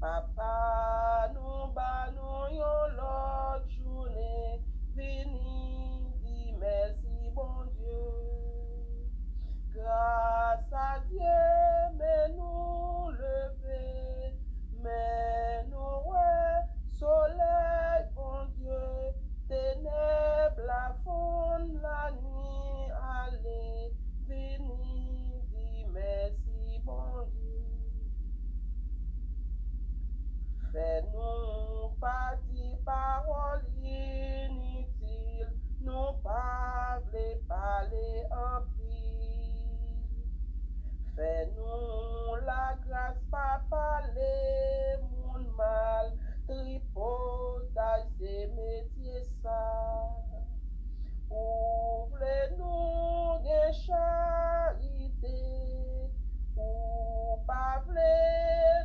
Papa, nous bannons l'autre journée, vini, dis merci, bon Dieu. Grâce à Dieu, mais nous lever, mais nous ouais, soleil, bon Dieu, ténèbres, la faune, la nuit, allez, vini, dis merci, bon Dieu. Fais-nous pas des paroles inutiles, nous pas parler en pile. Fais-nous la grâce, pas parler mon mal, tripotage c'est métier ça. Ouvre-nous des charités, ou pas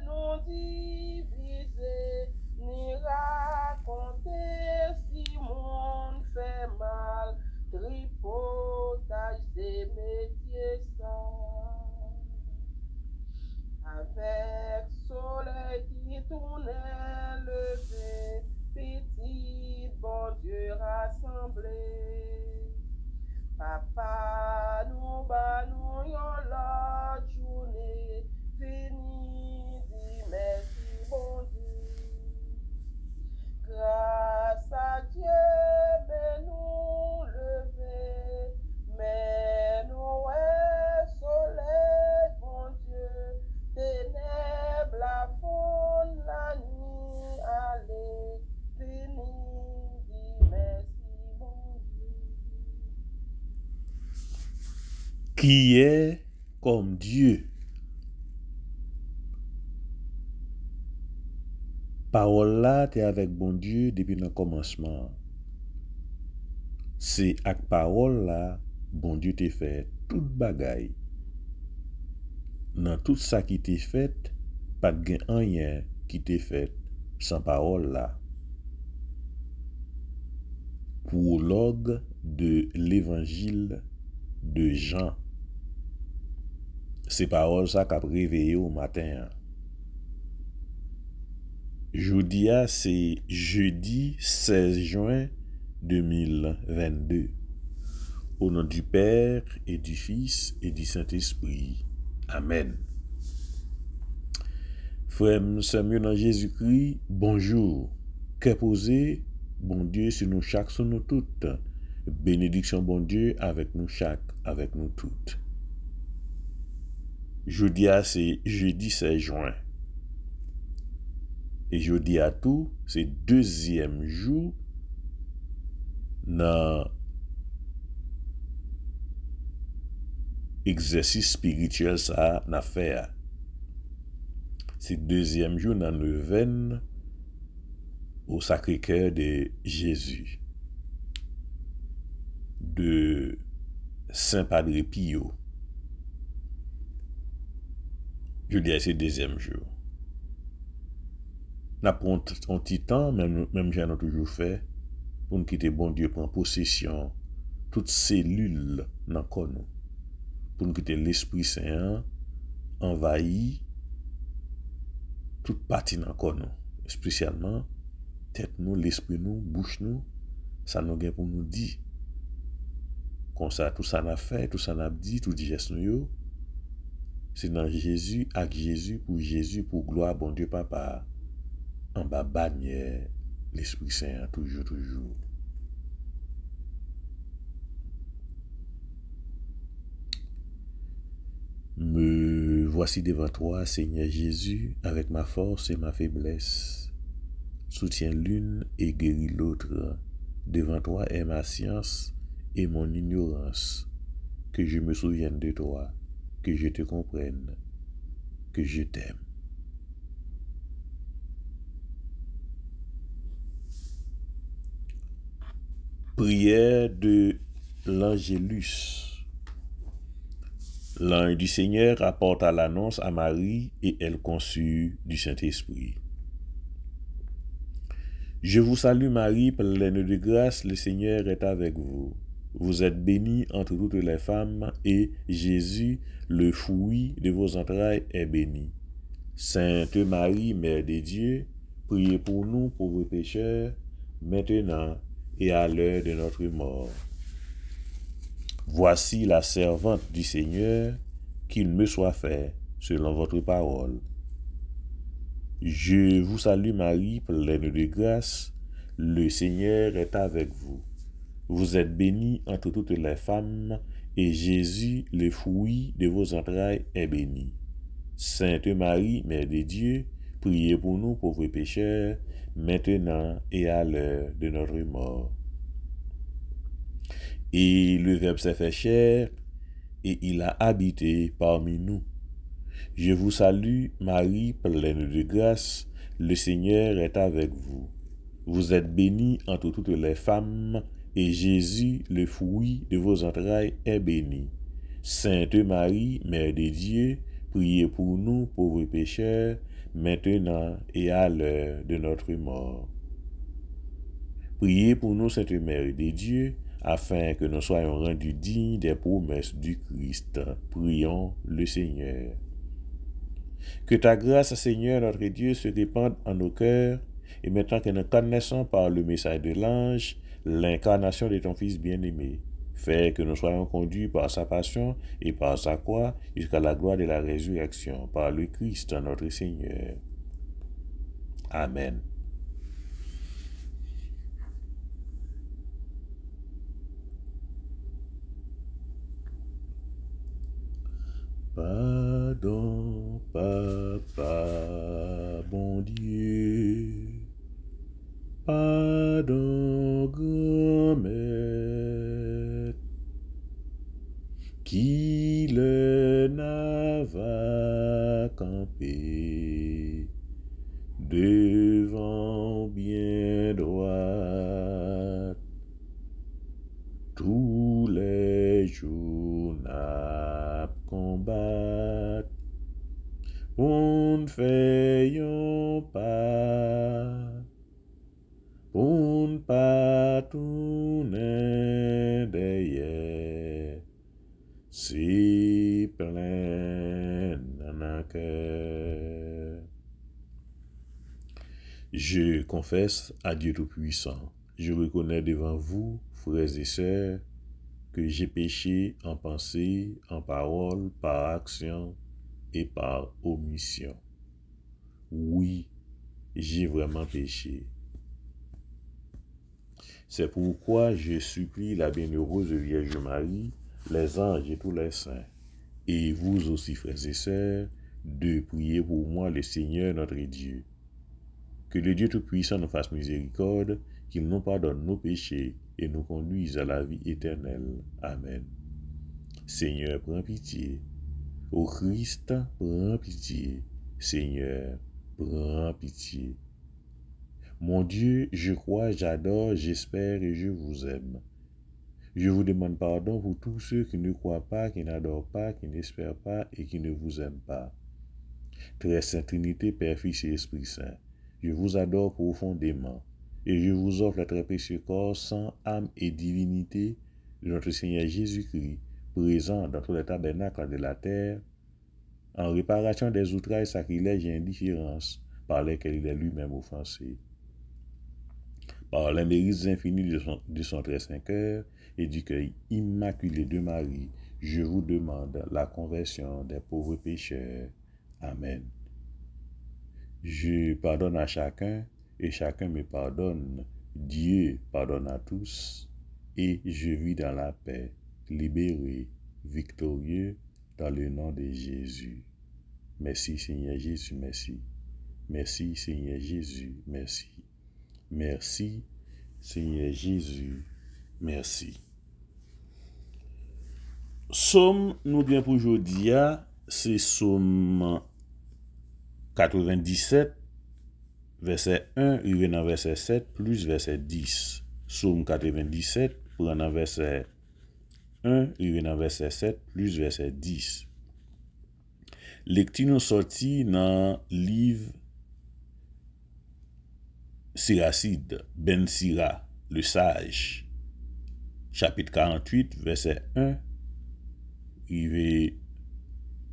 nous diviser, ni raconter si monde fait mal, tripotage c'est métier ça. Avec soleil qui tournait levé, petit bon Dieu rassemblé. Papa, nous bannons l'autre journée, fini, dis merci bon Dieu. Grâce à Dieu, mais nous lever, mais nous est soleil, bon Dieu, ténèbres, la faune, la nuit, allez, fini, dis merci, bon Dieu. Qui est comme Dieu? Parole là, t'es avec bon Dieu depuis le commencement. C'est avec parole là, bon Dieu t'est fait toute bagaille. Dans tout ça qui t'est fait, pas de gain rien qui t'est fait sans parole là. Prologue de l'évangile de Jean. C'est paroles ça qu'a réveillé au matin. Jeudi, c'est jeudi 16 juin 2022. Au nom du Père et du Fils et du Saint-Esprit. Amen. Frère, nous sommes dans Jésus-Christ. Bonjour. Que posé, bon Dieu, sur nous chaque, sur nous toutes. Bénédiction, bon Dieu, avec nous chaque, avec nous toutes. Jeudi, c'est jeudi 16 juin. Et jeudi à tout, c'est deuxième jour dans exercice spirituel ça n'a fait. C'est deuxième jour dans le neuvaine au Sacré-Cœur de Jésus de Saint Padre Pio. Jeudi c'est deuxième jour. N'a pris un petit temps, même j'ai toujours fait, pour nous quitter bon Dieu prendre possession toutes cellules dans le corps nous. Pour nous quitter l'Esprit Saint envahi toute partie dans le corps nous. Spécialement tête nous, l'esprit nous, bouche nous, ça nous gagne pour nous dire. Comme ça, tout ça n'a fait, tout ça n'a dit, tout geste nous, c'est dans Jésus, avec Jésus, pour gloire, bon Dieu Papa. En bas bannière, l'Esprit Saint, toujours, toujours. Me voici devant toi, Seigneur Jésus, avec ma force et ma faiblesse. Soutiens l'une et guéris l'autre. Devant toi est ma science et mon ignorance. Que je me souvienne de toi, que je te comprenne, que je t'aime. Prière de l'Angélus. L'ange du Seigneur apporta l'annonce à Marie et elle conçut du Saint-Esprit. Je vous salue Marie, pleine de grâce, le Seigneur est avec vous. Vous êtes bénie entre toutes les femmes et Jésus, le fruit de vos entrailles, est béni. Sainte Marie, Mère de Dieu, priez pour nous pauvres pécheurs, maintenant et à l'heure de notre mort. Voici la servante du Seigneur, qu'il me soit fait selon votre parole. Je vous salue Marie, pleine de grâce, le Seigneur est avec vous. Vous êtes bénie entre toutes les femmes, et Jésus, le fruit de vos entrailles, est béni. Sainte Marie, Mère de Dieu, priez pour nous pauvres pécheurs, maintenant et à l'heure de notre mort. Et le Verbe s'est fait chair, et il a habité parmi nous. Je vous salue, Marie, pleine de grâce, le Seigneur est avec vous. Vous êtes bénie entre toutes les femmes, et Jésus, le fruit de vos entrailles, est béni. Sainte Marie, Mère de Dieu, priez pour nous pauvres pécheurs, maintenant et à l'heure de notre mort. Priez pour nous, Sainte Mère de Dieu, afin que nous soyons rendus dignes des promesses du Christ. Prions le Seigneur. Que ta grâce, Seigneur notre Dieu, se répande en nos cœurs, et maintenant que nous connaissons par le message de l'ange l'incarnation de ton Fils bien-aimé, fais que nous soyons conduits par sa passion et par sa croix jusqu'à la gloire de la résurrection, par le Christ notre Seigneur. Amen. Pardon, Papa, bon Dieu. Pardon, grand-mère, qui le n'a campé devant bien droit tous les jours n'a combattre on ne faisons pas on ne pas tourner derrière c'est plein dans un cœur. Je confesse à Dieu Tout-Puissant, je reconnais devant vous, frères et sœurs, que j'ai péché en pensée, en parole, par action et par omission. Oui, j'ai vraiment péché. C'est pourquoi je supplie la bienheureuse Vierge Marie, les anges et tous les saints, et vous aussi, frères et sœurs, de prier pour moi le Seigneur notre Dieu. Que le Dieu Tout-Puissant nous fasse miséricorde, qu'il nous pardonne nos péchés et nous conduise à la vie éternelle. Amen. Seigneur, prends pitié. Ô Christ, prends pitié. Seigneur, prends pitié. Mon Dieu, je crois, j'adore, j'espère et je vous aime. Je vous demande pardon pour tous ceux qui ne croient pas, qui n'adorent pas, qui n'espèrent pas et qui ne vous aiment pas. Très Sainte Trinité, Père, Fils et Esprit Saint, je vous adore profondément et je vous offre le très précieux corps, sang, âme et divinité de notre Seigneur Jésus-Christ, présent dans tous les tabernacles de la terre, en réparation des outrages, sacrilèges et indifférences par lesquels il est lui-même offensé. Par les mérites infinis de son très saint cœur et du cœur immaculé de Marie, je vous demande la conversion des pauvres pécheurs. Amen. Je pardonne à chacun et chacun me pardonne. Dieu pardonne à tous et je vis dans la paix, libéré, victorieux dans le nom de Jésus. Merci Seigneur Jésus, merci. Merci Seigneur Jésus, merci. Merci Seigneur Jésus, merci. Somme nous bien pour aujourd'hui, c'est Somme 97, verset 1, il dans verset 7, plus verset 10. Somme 97, prenant verset 1, il dans verset 7, plus verset 10. Lecture nous sorti dans livre Siracide, Ben Sira, le sage, chapitre 48, verset 1, il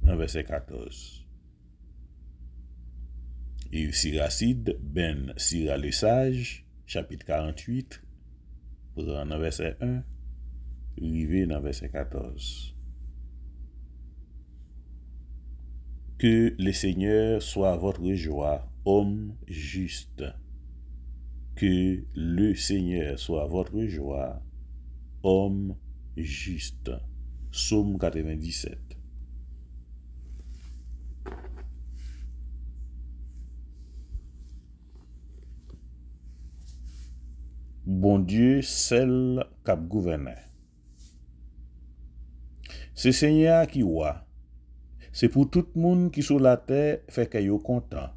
dans verset 14. Et Siracide, Ben Sira le Sage, chapitre 48, dans verset 1, arrivé dans verset 14. Que le Seigneur soit votre joie, homme juste. Que le Seigneur soit votre joie, homme juste. Psaume 97. Bon Dieu, celle cap gouverne. C'est Seigneur qui roi. C'est pour tout le monde qui sur la terre fait que yo content.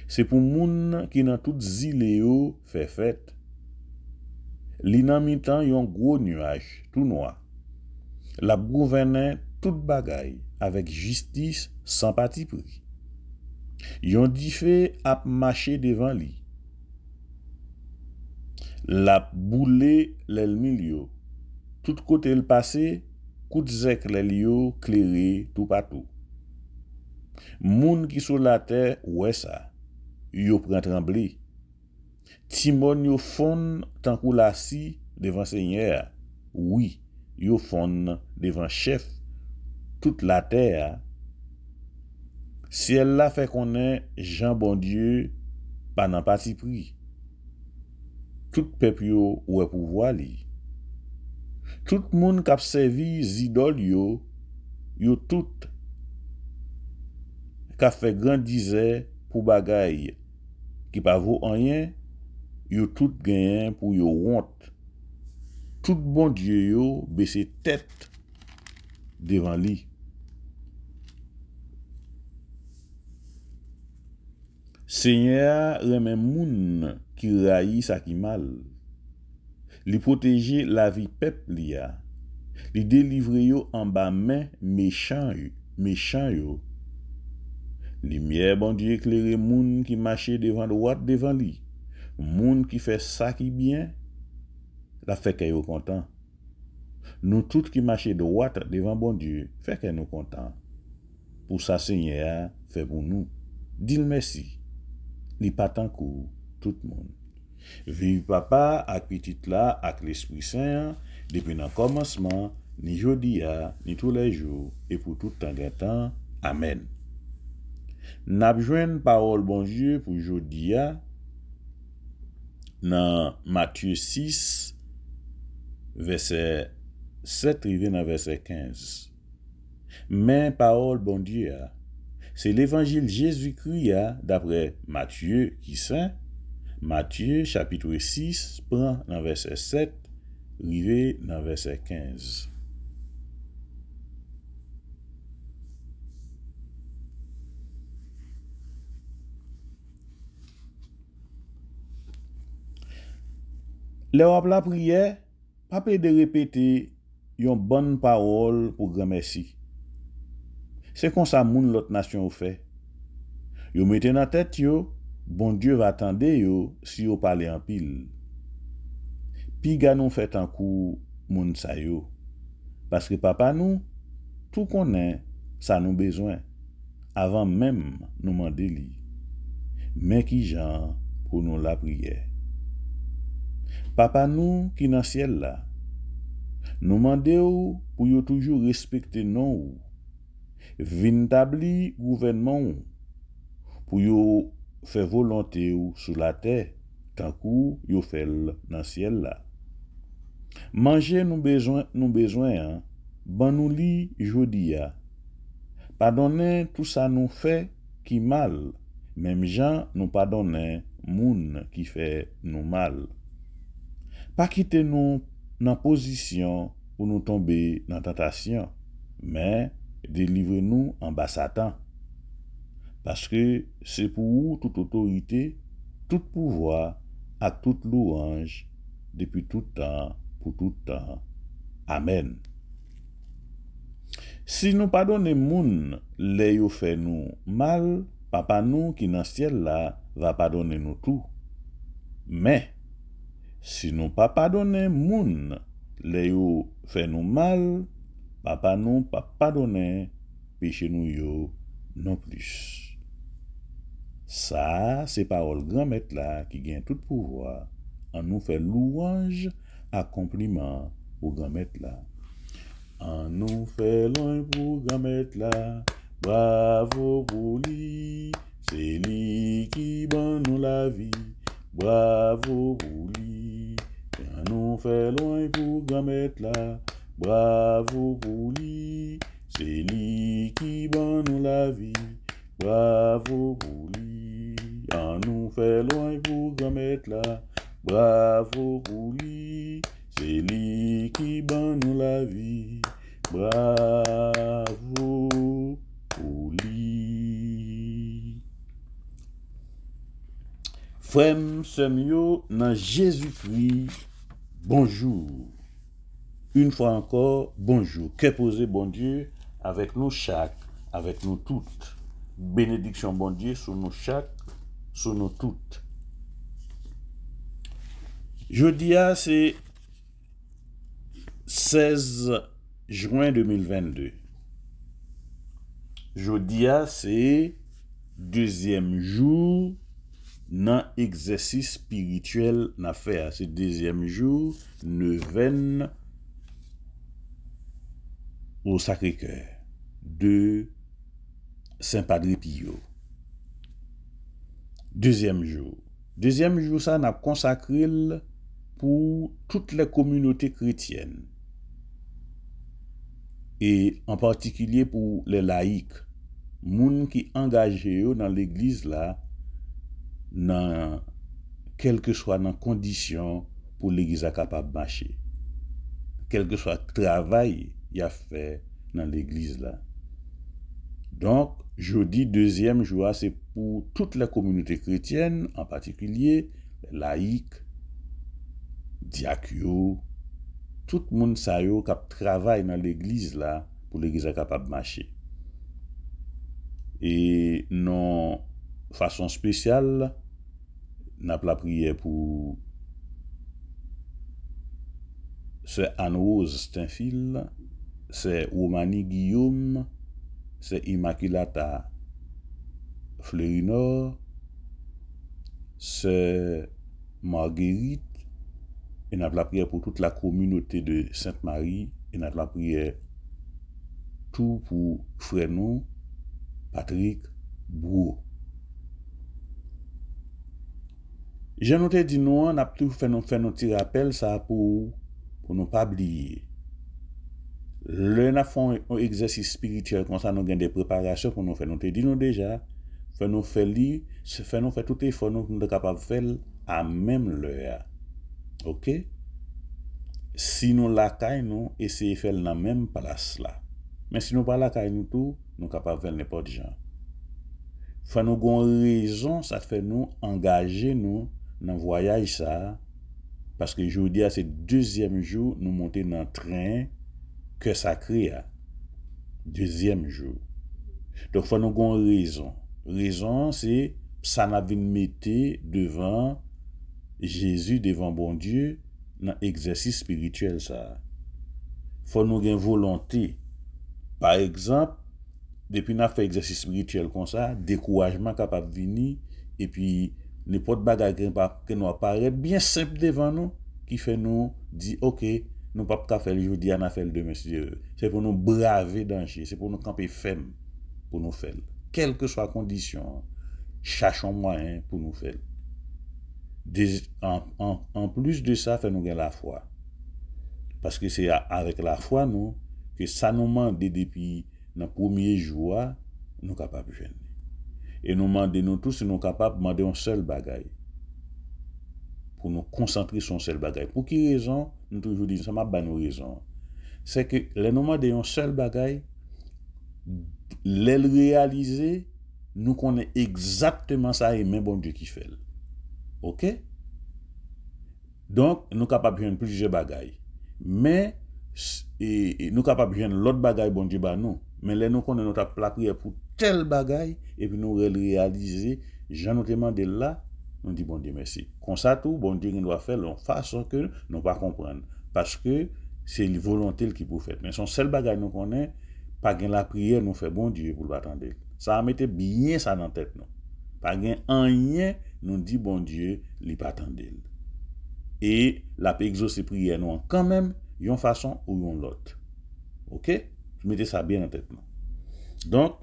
C'est pour moun qui dans toute zile yo fait fête. Li nan mi-tan yon gros nuage tout noir. La gouverne toute bagaille avec justice sans parti pris. Yon di fait ap marcher devant li. La boule l'el milio. Tout côté le passé, kout zek l'el yo clairé tout partout. Moun qui sur la terre ouais ça. Yo pran tremblé. Timon yo fon tant kou la si devant Seigneur. Oui, yo fon devant chef toute la terre. Si elle la fait connaît Jean bon Dieu pas nan parti pris. Tout peuple yo ouais pouvoir li. Tout moun k'ap servi zidol yo tout k'ap fait grandize pour bagay qui pa vaut rien, yo tout gagnent pour yo honte. Tout bon Dieu yo baissé tête devant lui. Seigneur remet moun qui raï sa qui mal. Li protéger la vie peuple li a. Li délivrer yo en bas main méchant yo. Lumière bon Dieu éclairer moun qui marche devant droite devant lui. Moun qui fait ça qui bien, la fait que yo content. Nous tous qui marche droite devant bon Dieu, fait que nous content. Pour ça Seigneur fait pour nous. Dis-le merci. Li pas tant kou tout le monde. Vive papa ak petit là ak l'Esprit Saint depuis le commencement, ni jodi a, ni tous les jours et pour tout temps. Amen. N'a joine parole bon Dieu pour jodi a dans Matthieu 6 verset 7 rivé dans verset 15. Mais parole bon Dieu a, c'est l'évangile Jésus-Christ d'après Matthieu qui saint. Matthieu chapitre 6 prend dans verset 7 rivé dans verset 15. Le la prière, pas de répéter une bonne parole pour grand merci. C'est comme ça moun l'autre nation fait. Yo mette dans tête yo, bon Dieu va attendre yo si yo parler en pile. Pi ga nou fait en coup moun sa yo. Parce que papa nous tout connaît ça nous besoin avant même nous demander li. Mais qui genre pour nous la prière. Papa nous qui dans ciel là. Nous mandons pour yo toujours respecter nous. Vin tabli gouvernement pour yo faire volonté ou sur la terre tant kou yo fait dans ciel là. Manger nous besoin hein. Ban nous li jodi a. Pardonner tout ça nous fait qui mal. Même gens nous pardonner moun qui fait nous mal. Pas quitter nous dans position pour nous tomber dans tentation, mais délivre-nous en bas Satan. Parce que c'est pour vous toute autorité, tout pouvoir, à toute louange, depuis tout temps, pour tout temps. Amen. Si nous pardonnons moun, les yo fait nous mal, papa nous qui dans ciel là, va pardonner nous tout. Mais, si nous pas pardonner moun, les yo fait nous mal, papa nous pas pardonner péché nous yo non plus. Ça, c'est parole grand maître là qui gagne tout pouvoir. On nous fait louange, accomplissement au grand maître là. On nous fait loin pour grand maître là. Bravo pour lui, c'est lui qui donne nous la vie. Bravo pour lui. On nous fait loin pour grand maître là. Bravo pour lui, c'est lui qui donne nous la vie. Bravo pour lui, on nous fait loin pour grand maître là. Bravo pour lui, c'est lui qui donne nous la vie. Bravo pour lui. Frère, sœur, dans Jésus-Christ, bonjour. Une fois encore, bonjour. Que posé, bon Dieu, avec nous chaque, avec nous toutes. Bénédiction, bon Dieu, sur nous chaque, sur nous toutes. Jeudi, c'est 16 juin 2022. Jeudi, c'est deuxième jour dans exercice spirituel n'a fait. C'est deuxième jour, neuvaine au Sacré-Cœur de Saint-Padre Pio. Deuxième jour. Deuxième jour, ça n'a consacré pour toutes les communautés chrétiennes. Et en particulier pour les laïcs. Moun qui engagé dans l'église là, dans quelle que soit dans condition pour l'église capable de marcher. Quel que soit le travail qu'il a fait dans l'église là. Donc, jeudi, deuxième jour, c'est pour toutes les communautés chrétiennes, en particulier les laïcs, diacres, tout le monde qui travaille dans l'église là, pour l'église capable de marcher. Et non, façon spéciale, nous avons la prière pour c'est Anne-Rose Steinfil, c'est Romani Guillaume, c'est Immaculata Fleurinor, c'est Marguerite, et nous avons la prière pour toute la communauté de Sainte-Marie, et nous avons la prière tout pour frère nous, Patrick Brouot. J'ai noté dit nous, on a tout fait nos petits rappels ça pour ne pas oublier. Le n'a fait un exercice spirituel comme ça, nous avons des préparations pour nous faire. Nous te dit nous déjà, faire nous faire lire, faire nous faire tout effort nous sommes capables de faire à même l'heure. OK? Si nous la caille nous essayer de faire dans la même place là. Mais si nous pas la caille nous tout, nous capables de faire n'importe genre. Faut nous avons raison, ça fait nous engager nous dans voyage ça parce que jeudi c'est deuxième jour nous monter dans le train que sacré a. Deuxième jour. Donc faut nous avons raison. Raison c'est ça n'a vinn mettre devant Jésus devant bon Dieu dans exercice spirituel ça. Faut nous gain volonté. Par exemple, depuis n'a fait exercice spirituel comme ça, découragement capable venir et puis n'importe bagage que nous apparaît bien simple devant nous qui fait nous dire OK, nous pas faire le jeudi, on a fait le demain. C'est pour nous braver danger, c'est pour nous camper ferme pour nous faire. Quelle que soit la condition, cherchons moyen pour nous faire. En plus de ça, fait nous gagner la foi. Parce que c'est avec la foi nous que ça nous demande depuis dans le premier jour, nous sommes capables de gagner. Et nous demandons nous tous si nous sommes capables de demander un seul bagaille. Pour nous concentrer sur un seul bagaille. Pour quelle raison? Nous toujours disons, ça m'a pas nos raisons. C'est que les nous demandons un seul bagaille, les réaliser, nous connaissons exactement ça et même bon Dieu qui fait. OK? Donc, nous sommes capables de gagner plusieurs bagailles. Mais, nous sommes capables de gagner l'autre bagaille bon Dieu bah nous. Mais là, nous connaissons notre prière pour tel bagaille et puis nous réaliser, j'en ai demandé là, nous dit bon Dieu merci. Comme ça tout, bon Dieu doit faire de façon que nous pas comprendre. Parce que c'est la volonté qui peut faire. Mais son seul bagaille nous connaît, pas gain la prière nous fait bon Dieu pour l'attendre. Ça a mis bien ça dans la tête nous. Pas gen rien nous dit bon Dieu li pas tendel. Et la peut exaucer prière nous quand même yon façon ou yon l'autre. OK? Mettez ça bien en tête. Donc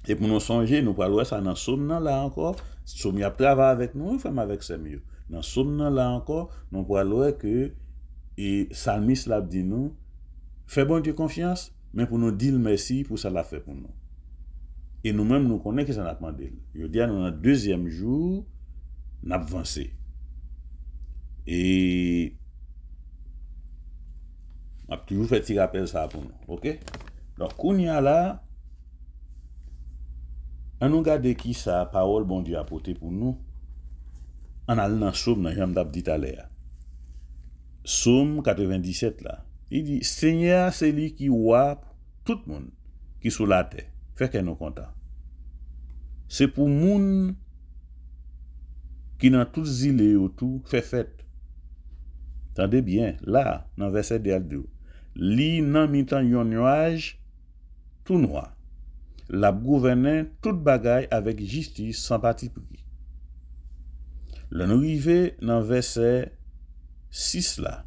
et pour nous songer, nous parlons ça dans Somme là encore, Somme y a travaillé avec nous, fait avec ses mieux. Dans Somme là encore, nous parlons que et Salmis l'a dit nous, fait bon Dieu confiance, mais pour nous dire merci pour ça l'a fait pour nous. Et nous-mêmes nous connaissons que ça n'a demandé. Je dis nous dans le deuxième jour, n'a avancé. Et a toujours fait petit rappel ça pour nous. OK? Donc kounya là on nous garde qui ça parole bon Dieu a porté pour nous. On a dans Somme dans j'aime dit tout à l'heure. Somme 97 là. Il dit Seigneur c'est lui qui voit tout le monde qui sous la terre. Fait que nous content. C'est pour moun qui dans toutes les îles autour fait fête. Tendez bien, là, dans verset 2. Li nan mitan yon nuage tout noir. La gouvernait toute bagaille avec justice sans parti pris. Le nous rive dans verset 6 là.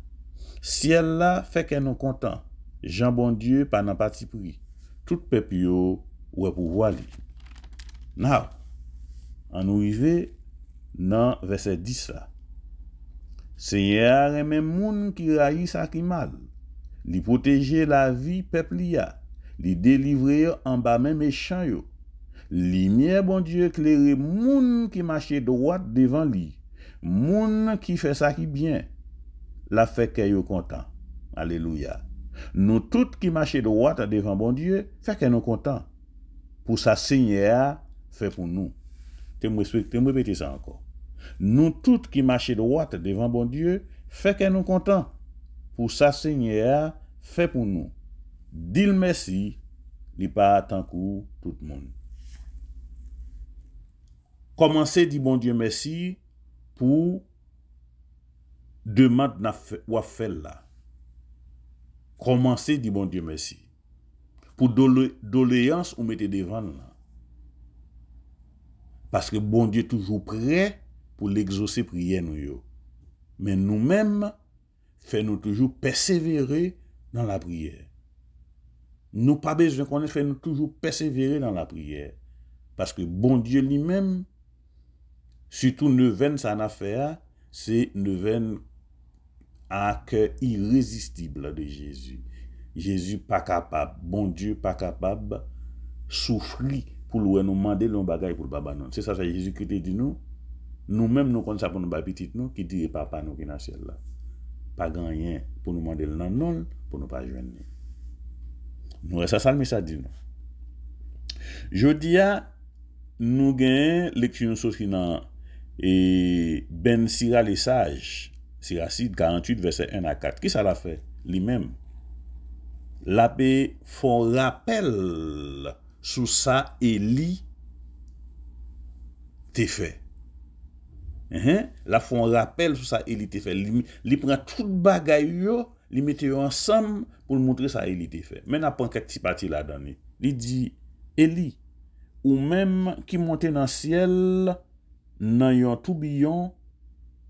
Ciel là fait que nous content. Jean bon Dieu pas dans parti pris. Tout peuple yo ou pouvoir li. Now, on nous rive dans verset 10 là. Seigneur est même moun qui raïs sa qui mal. Li protéger la vie peuple ya. Li délivrer en bas même méchant yo. Lumière bon Dieu éclairer moun qui marche droit devant lui. Moun qui fait ça qui bien. La fait que yo content. Alléluia. Nous tous qui marche droit devant bon Dieu, fait que nous content. Pour ça Seigneur fait pour nous. Tu me répéter ça encore. Nous tous qui marchons droit devant bon Dieu, fait que nous contents. Pour ça, Seigneur, fait pour nous. Dis merci, li pas tant coup tout le monde. Commencez dit bon Dieu merci pour demande ou fait là. Commencez dit bon Dieu merci. Pour doléance ou mettez devant là. Parce que bon Dieu toujours prêt pour l'exaucer prière nous yo. Mais nous-mêmes, fait-nous toujours persévérer dans la prière. Nous pas besoin qu'on fait-nous toujours persévérer dans la prière. Parce que bon Dieu lui-même, surtout neuvaine sa affaire, c'est neuvaine à cœur irrésistible de Jésus. Jésus pas capable, bon Dieu pas capable souffrir pour nous demander l'on bagaille pour le baba non. C'est ça Jésus qui te dit nous-mêmes nous connaissons ça pour nous petit nous qui dit papa nous qui dans ciel là. Pas rien pour nous demander le non pour nous pas joindre. Nous ça ça le message dit nous. Jodi a nous gagne lecture chose qui dans et Ben Sira les sages, Siracide 48 verset 1 à 4. Qui ça l'a fait lui-même? La paix font rappel sous ça Élie t'est fait. La font rappel sur ça Élie t'est fait. Li prend toute bagaille yo, li mette yo ensemble pour montrer ça Élie t'est fait. Mais n'a pas quelques petit parti là-dedans. Il dit Élie ou même qui monte dans le ciel dans yon tourbillon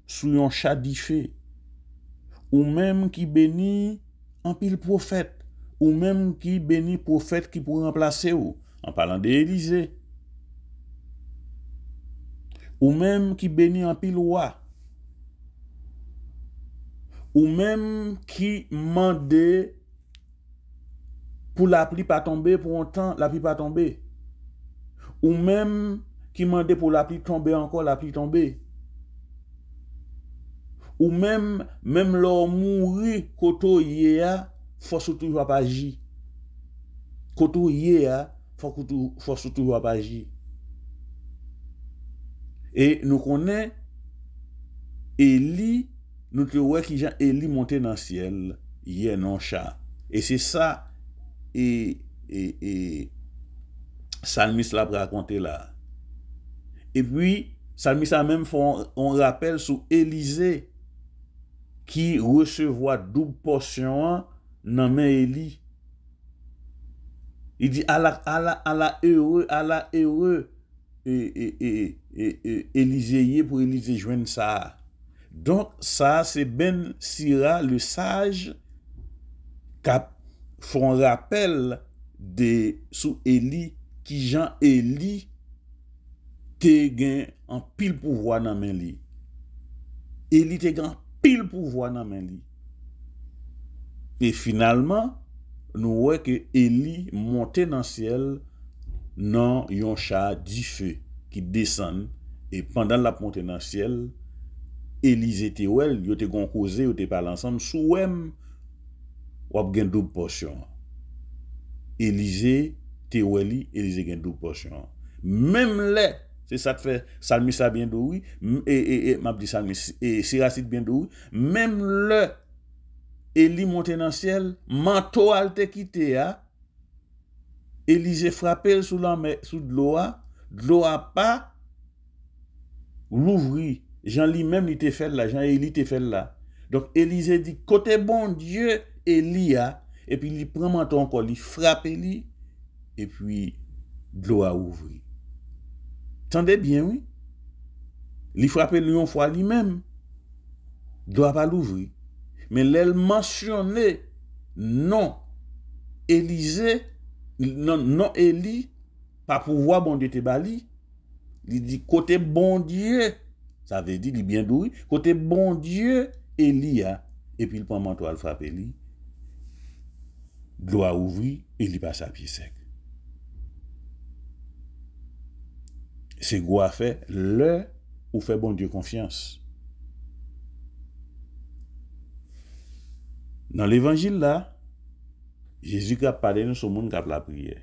sous yon chadifé ou même qui bénit en pile prophète ou même qui bénit prophète qui pour remplacer ou en parlant d'Élysée ou même qui bénit en pile roi ou même qui mande pour la pluie pas tomber pour un temps la pluie pas tomber ou même qui mande pour la pluie tomber encore la pluie tomber ou même l'homme mourir koto yéa faut surtout pas agir koto yéa faut surtout pas agir et nous connaît Élie nous te ouais qui Jean Élie monter dans le ciel hier non chat et c'est ça et Salmis l'a raconté là. Et puis, Salmis a même fait un rappel sur Élisée qui recevoir double portion dans main Élie. Il dit à la heureux Élisée pour Élisée joindre ça. Donc, ça, c'est Ben Sira, le sage, qui font rappel de sous Élie, qui Jean Élie te gain en pile pouvoir dans main li. Élie te gain pile pouvoir dans main li. Et finalement, nous voyons que Élie montait dans le ciel dans un char du feu qui descend. Et pendant la montée dans le ciel, Élisée était well, yo te gon causé, yo te parlé ensemble, sous même ou a gen double portion. Élisée te well, Élisée gen double portion. Même là, c'est ça te fait Salmi ça bien do oui, et m'a dit Salmi et Siracide bien do oui, même là Élie monté dans le ciel, manteau al te quitté a, Élisée frappé sous la mer, sous de l'eau a pas l'ouvri. Jean lui-même il te fait là, Jean Élie te fait là. Donc Élisée dit côté bon Dieu Élie a, et puis il prend manteau encore, il frappe Élie et puis de l'eau a ouvri. Tendez bien oui. Il frappe lui une fois lui-même. Doit pas l'ouvrir. Mais l'elle mentionné non Élisée, non Élie, pas pouvoir bon Dieu te bali. Il dit côté bon Dieu, ça veut dire il bien doué, côté bon Dieu Élie a, et puis il prend manteau à frapper Élie. Doit ouvrir et il passe à pied sec. C'est quoi fait le ou fait bon Dieu confiance. Dans l'évangile là, Jésus a parlé de ce monde qui a la prière.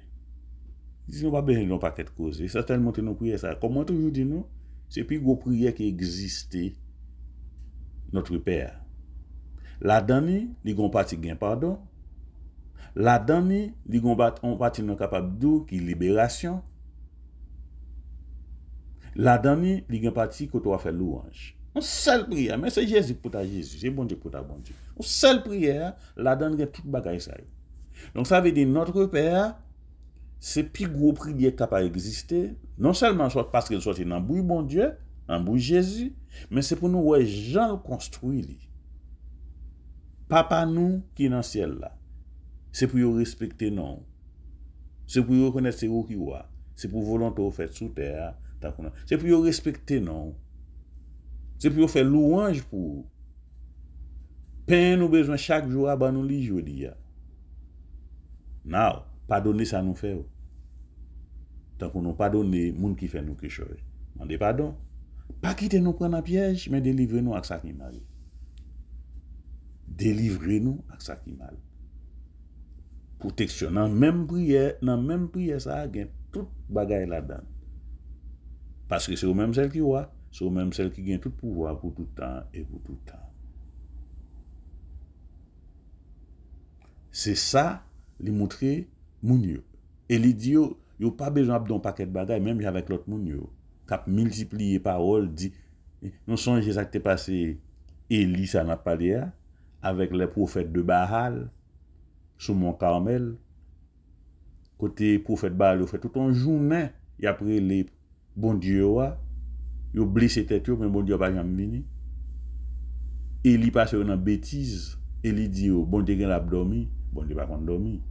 Il dit nous pas besoin de paquet de causes. Ça tellement nos prières ça. Comment toujours dit nous, c'est plus gros prière qui existait notre Père. La dernière, il gon parti gain pardon. La dernière, il gon parti non capable de qui libération. La dernière, il gon parti que toi faire louange. On seule prière, mais c'est Jésus pour ta Jésus, c'est bon Dieu pour ta bon Dieu. On seule prière, la dernière toute bagaille ça. Donc ça veut dire notre Père, c'est plus gros prière qui a existé, non seulement soit parce qu'il soit dans bouille bon Dieu, dans bouille Jésus, mais c'est pour nous ouais Jean construit. Papa nous qui est dans le ciel là. C'est pour nous respecter non. C'est pour nous reconnaître c'est où qui va. C'est pour volonté faire sous terre, c'est pour nous respecter non. C'est pour nous faire louange pour. Pain nous besoin chaque jour à nous li jodi. Now, pardonner ça nous fait. Tant qu'on nous pardonner monde qui fait nous quelque chose. Demandez pardon. Pas quitter nous prendre un piège, mais délivrez-nous avec ça qui mal. Délivrez-nous avec ça qui mal. Protection dans même prière ça a gain toute bagaille là-dedans. Parce que c'est au même celle qui voit, c'est au même celle qui gagne tout pouvoir pour tout temps et pour tout temps. C'est ça li montrer moun yo. Et li dit yo pas besoin d'un paquet de bagaille même avec l'autre moun yo. Cap multiplier parole dit nous songe ça qui passé Élie ça n'a pas dit avec les prophètes de Baal sur mont Carmel. Côté prophète Baal yo fait tout un journée et après les bon Dieu yo blessé tête yo mais bon Dieu pas jamais venu. Élie passe dans bêtise, Élie dit bon Dieu gen la dormi, bon Dieu pas dormi.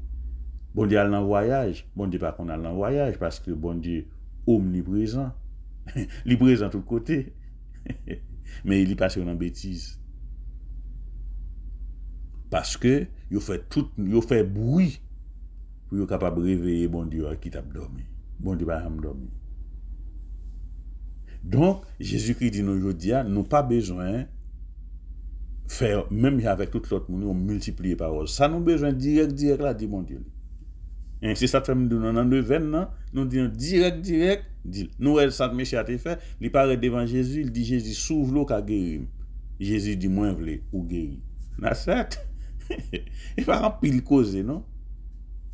Bon Dieu dans voyage, bon Dieu pas qu'on a dans voyage parce que bon Dieu omniprésent. Il présent tout côté. Mais il passe dans bêtise. Parce que yo fait bruit pour yo capable réveiller bon Dieu qui t'a dormi. Bon Dieu pas dormi. Donc Jésus-Christ dit nous aujourd'hui, nous pas besoin faire même avec tout l'autre monde on multiplier parole. Ça nous besoin direct là dit mon Dieu. Et c'est ça que nous dans deux veines nous disons direct dit nous ça monsieur a fait, il paraît devant Jésus, il dit Jésus s'ouvre l'eau qu'a guéri. Jésus dit moi vle ou guéri. Na certes. Il pas en pile cause non.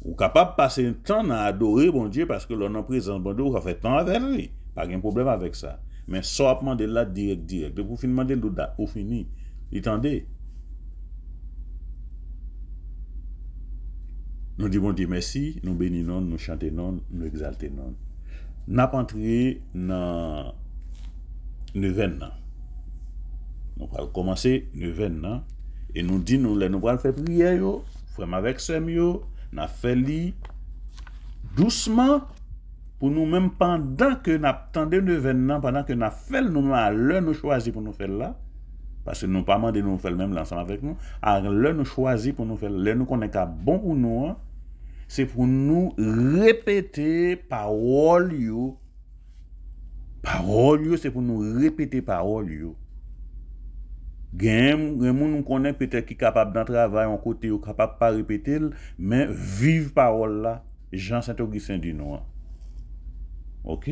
Ou capable passer un temps à adorer bon Dieu parce que l'on en présence bon Dieu on fait temps avec lui. Pas de problème avec ça. Mais soit demander là direct. De pour finir demander l'autre ou fini. Attendez. Nous disons bon Dieu merci, nous bénissons, nous chantons, nous exaltons. n'a pas entré dans neuvaine. Nous allons commencer neuvaine et nous dit nous allons faire prière yo, frère avec sœur yo, n'a fait li doucement pour nous même pendant que nous attendons neuvaine pendant que nous fait nous à l'heure nous choisi pour nous faire là parce que nous pas demandé nous faire même ensemble avec nous à l'heure nous choisi pour nous faire l'heure nous connaît qu'à bon pour nous c'est pour nous répéter parole yo c'est pour nous répéter parole yo gen moun nous connaît peut-être qui capable dans travail en côté ou capable pas répéter mais vive parole là Jean Saint-Augustin dit nous OK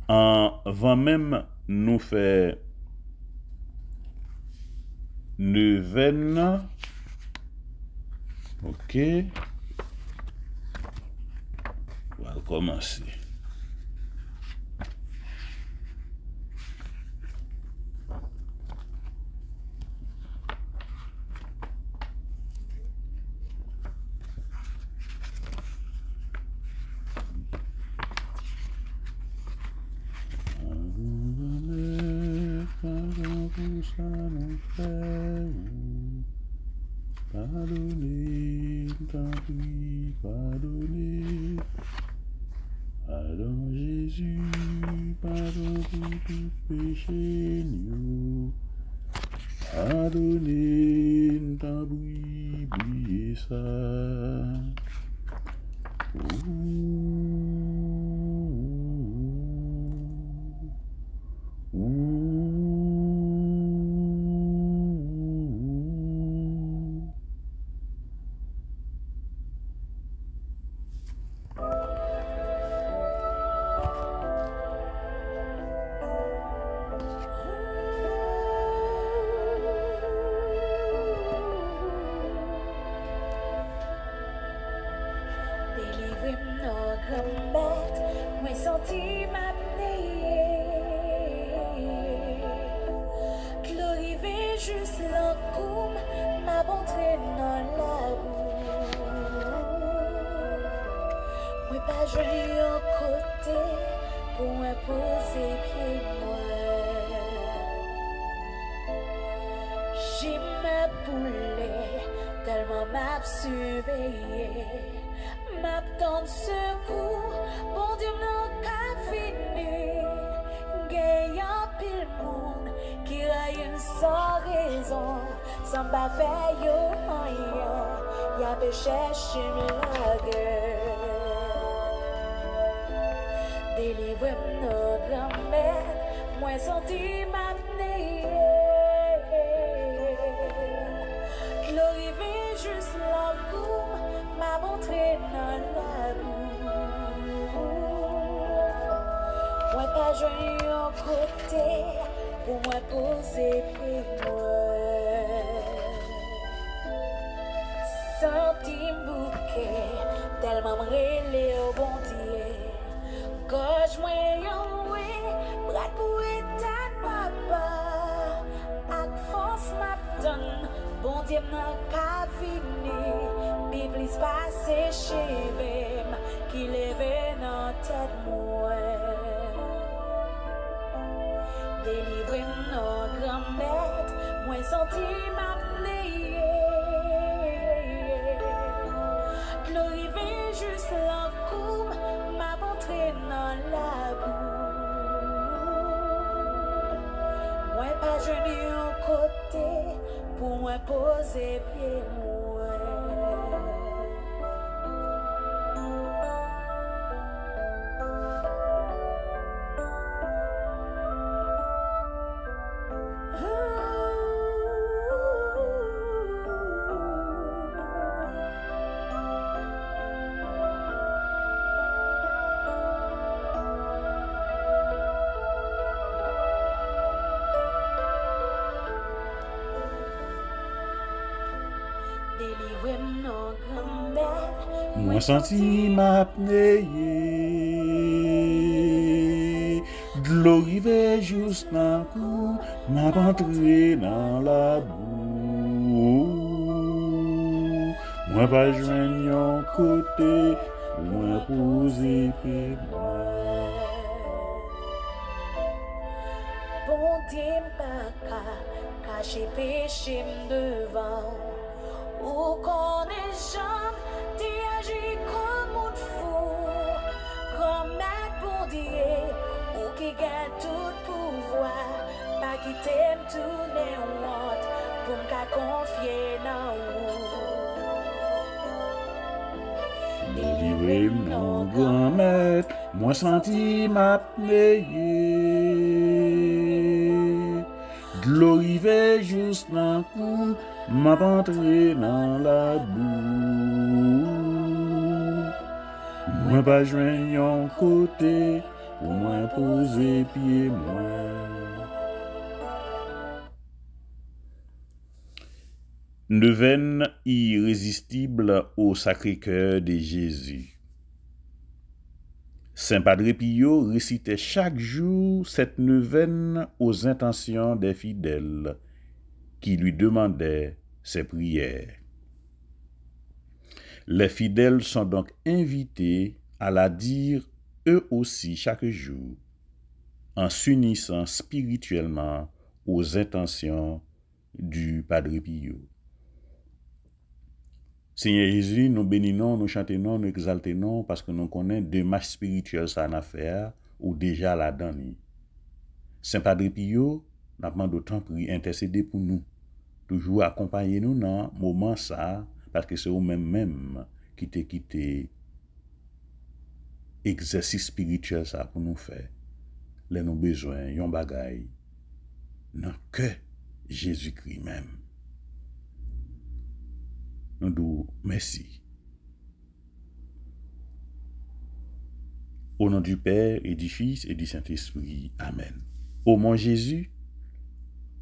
avant même nous faire neuvaine OK on va commencer Pardonnez, tant pis, pardonnez. Pardon Jésus, pardon pour tout péché nous. Pardonnez, tant pis, oubliez ça. Moi senti m'apneye, de l'eau rive juste d'un coup, m'a rentré dans la boue. Moi pas joindre un côté, moi poser pied moi. dim pas cacher péché devant. Ou qu'on est jamais d'agir comme un fou, comme un bon Dieu, ou qui gagne tout pouvoir, pas qui t'aime tout n'importe, pour me confier dans vous. Délivré mon grand maître, moi senti m'appeler. Glorifié juste dans coup, m'a entré dans la boue. Moi pas joindre yon côté, pour moi poser pied moi. Neuvaine irrésistible au Sacré-Cœur de Jésus. Saint Padre Pio récitait chaque jour cette neuvaine aux intentions des fidèles qui lui demandaient ses prières. Les fidèles sont donc invités à la dire eux aussi chaque jour, en s'unissant spirituellement aux intentions du Padre Pio. Seigneur Jésus, nous bénissons, nous chantons, nous exaltons parce que nous connaissons deux marches spirituelles ça en affaire ou déjà là-dedans. Saint Padre Pio, nous demandons d'autant pour intercéder pour nous. Toujours accompagner nous dans ce moment ça parce que c'est eux-mêmes qui t'ont quitté exercice spirituel ça pour nous faire. Les nous besoin, yon bagay, non que Jésus-Christ même. Nous disons merci. Au nom du Père et du Fils et du Saint-Esprit. Amen. Ô mon Jésus,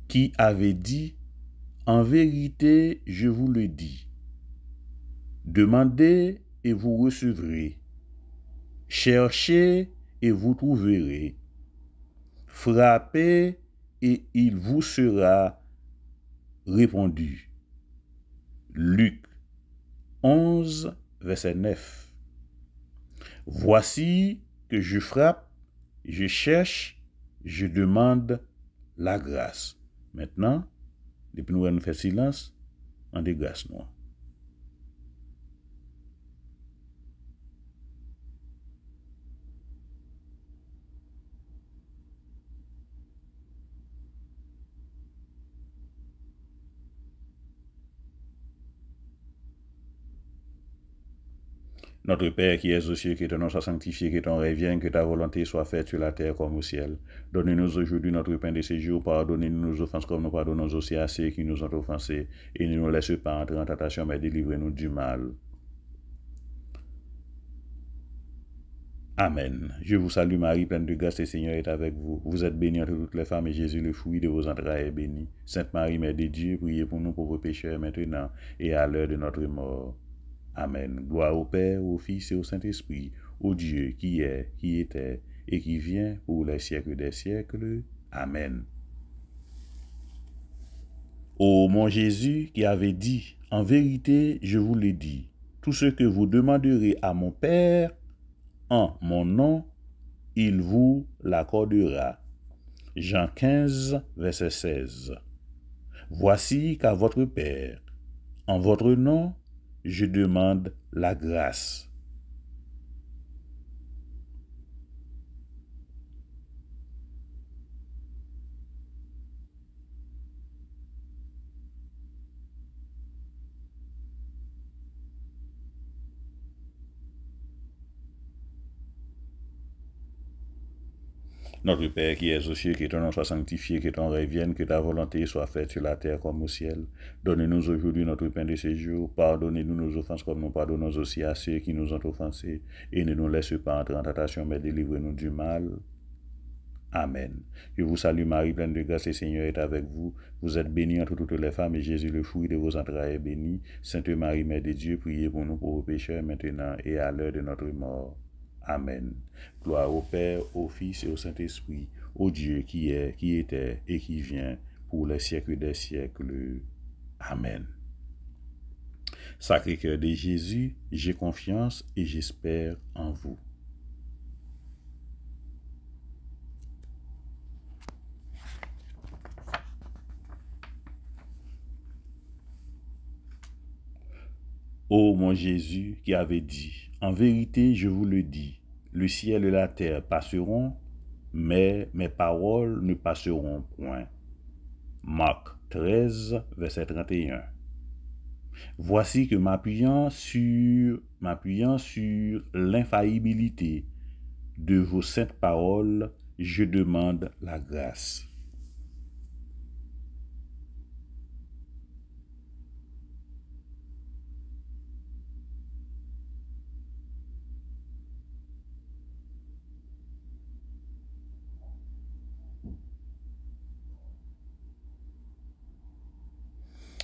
qui avait dit, en vérité, je vous le dis, demandez et vous recevrez, cherchez et vous trouverez, frappez et il vous sera répondu. Luc 11, verset 9. Voici que je frappe, je cherche, je demande la grâce. Maintenant, depuis nous allons faire silence, on dégrâce nous. Notre Père qui es aux cieux, que ton nom soit sanctifié, que ton règne vienne, que ta volonté soit faite sur la terre comme au ciel. Donne-nous aujourd'hui notre pain de ce jour, pardonnez-nous nos offenses comme nous pardonnons aussi à ceux qui nous ont offensés, et ne nous laisse pas entrer en tentation, mais délivrez-nous du mal. Amen. Je vous salue Marie, pleine de grâce, le Seigneur est avec vous. Vous êtes bénie entre toutes les femmes, et Jésus, le fruit de vos entrailles, est béni. Sainte Marie, Mère de Dieu, priez pour nous pauvres pécheurs, maintenant et à l'heure de notre mort. Amen. Gloire au Père, au Fils et au Saint-Esprit, au Dieu qui est, qui était et qui vient pour les siècles des siècles. Amen. Ô mon Jésus qui avait dit, en vérité, je vous le dis, tout ce que vous demanderez à mon Père, en mon nom, il vous l'accordera. Jean 15, verset 16. Voici qu'à votre Père, en votre nom, je demande la grâce. Notre Père qui es aux cieux, que ton nom soit sanctifié, que ton règne vienne, que ta volonté soit faite sur la terre comme au ciel. Donne-nous aujourd'hui notre pain de ce jour. Pardonnez-nous nos offenses comme nous pardonnons aussi à ceux qui nous ont offensés. Et ne nous laisse pas entrer en tentation, mais délivrez-nous du mal. Amen. Je vous salue Marie, pleine de grâce, le Seigneur est avec vous. Vous êtes bénie entre toutes les femmes, et Jésus, le fruit de vos entrailles, est béni. Sainte Marie, Mère de Dieu, priez pour nous pauvres pécheurs, maintenant et à l'heure de notre mort. Amen. Gloire au Père, au Fils et au Saint-Esprit, au Dieu qui est, qui était et qui vient pour les siècles des siècles. Amen. Sacré-Cœur de Jésus, j'ai confiance et j'espère en vous. Ô mon Jésus qui avait dit, en vérité je vous le dis, le ciel et la terre passeront, mais mes paroles ne passeront point. Marc 13, verset 31. Voici que m'appuyant sur l'infaillibilité de vos saintes paroles, je demande la grâce.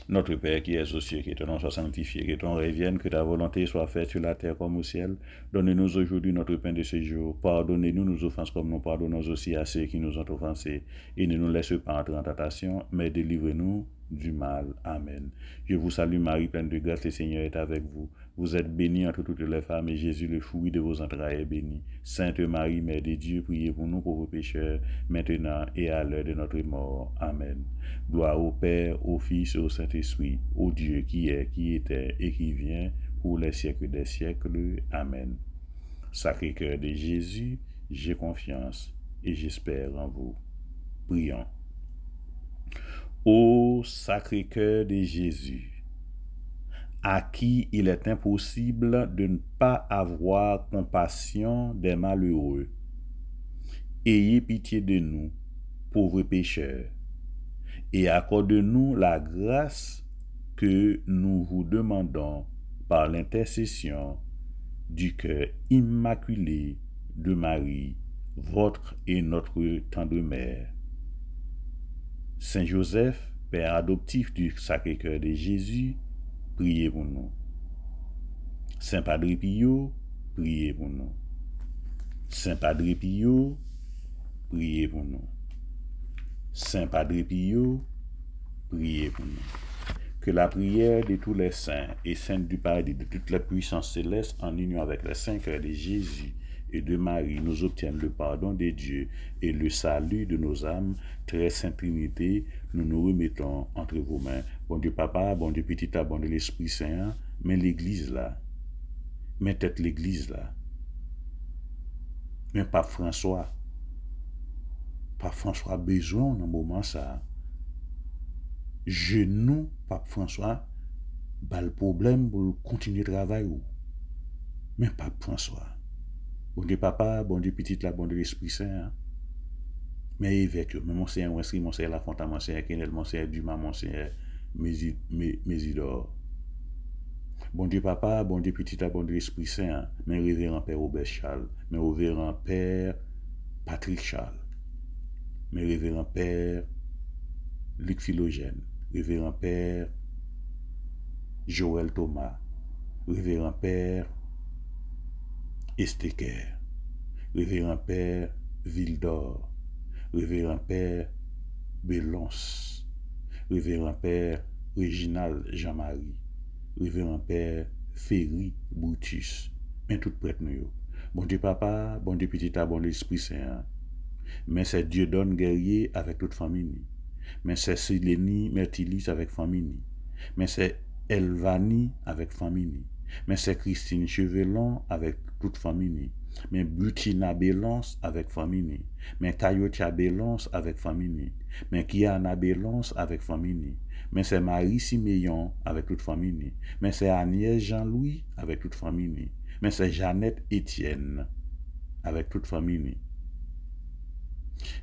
Notre Père qui es aux cieux, que ton nom soit sanctifié, que ton règne vienne, que ta volonté soit faite sur la terre comme au ciel. Donne-nous aujourd'hui notre pain de ce jour. Pardonnez-nous nos offenses comme nous pardonnons aussi à ceux qui nous ont offensés. Et ne nous laisse pas entrer en tentation, mais délivre-nous du mal. Amen. Je vous salue Marie, pleine de grâce, le Seigneur est avec vous. Vous êtes bénie entre toutes les femmes, et Jésus, le fruit de vos entrailles, est béni. Sainte Marie, Mère de Dieu, priez pour nous pauvres pécheurs, maintenant et à l'heure de notre mort. Amen. Gloire au Père, au Fils et au Saint-Esprit, au Dieu qui est, qui était et qui vient, pour les siècles des siècles. Amen. Sacré-Cœur de Jésus, j'ai confiance et j'espère en vous. Prions. Ô Sacré-Cœur de Jésus, à qui il est impossible de ne pas avoir compassion des malheureux, ayez pitié de nous, pauvres pécheurs, et accorde-nous la grâce que nous vous demandons par l'intercession du cœur immaculé de Marie, votre et notre tendre mère. Saint Joseph, Père adoptif du Sacré-Cœur de Jésus, priez pour nous. Saint Padre Pio, priez pour nous. Saint Padre Pio, priez pour nous. Saint Padre Pio, priez pour nous. Que la prière de tous les saints et saintes du paradis, de toutes les puissances célestes, en union avec le Saint-Cœur de Jésus et de Marie, nous obtienne le pardon de Dieu et le salut de nos âmes. Très Sainte Trinité, nous nous remettons entre vos mains. Bon Dieu Papa, bon Dieu Petit, bon Dieu l'Esprit Saint, mais l'Église là, mais tête l'Église là, mais Pape François besoin dans moment ça. Genou, Pape François, le problème pour continuer le travail. Mais Pape François, bon Dieu Papa, bon Dieu Petit, bon Dieu l'Esprit Saint, mais évêque, mais Monseigneur Westry, Monseigneur Lafontaine, Monseigneur Kenel, Monseigneur Dumas, Monseigneur Mésidor. Bon Dieu Papa, bon Dieu Petit, bon Dieu l'Esprit Saint, mais révérend Père Robert Charles, mais révérend Père Patrick Charles, mais révérend Père Luc Philogène, révérend Père Joël Thomas, révérend Père Esteker, révérend Père Vildor, révérend Père Bélance, révérend Père Réginald Jean-Marie, révérend Père Ferry Brutus, mais tout prête nous. Bon Dieu Papa, bon Dieu Petit, bon Dieu l'Esprit Saint, mais c'est Dieu donne guerrier avec toute famille. Mais c'est Sileni Mertilis avec famille. Mais c'est Elvani avec famille. Mais c'est Christine Chevelon avec toute famille. Mais Butina Bélance avec famille. Mais Kayotia Bélance avec famille. Mais Kiana Bélance avec famille. Mais c'est Marie Siméon avec toute famille. Mais c'est Agnès Jean-Louis avec toute famille. Mais c'est Jeannette Étienne avec toute famille.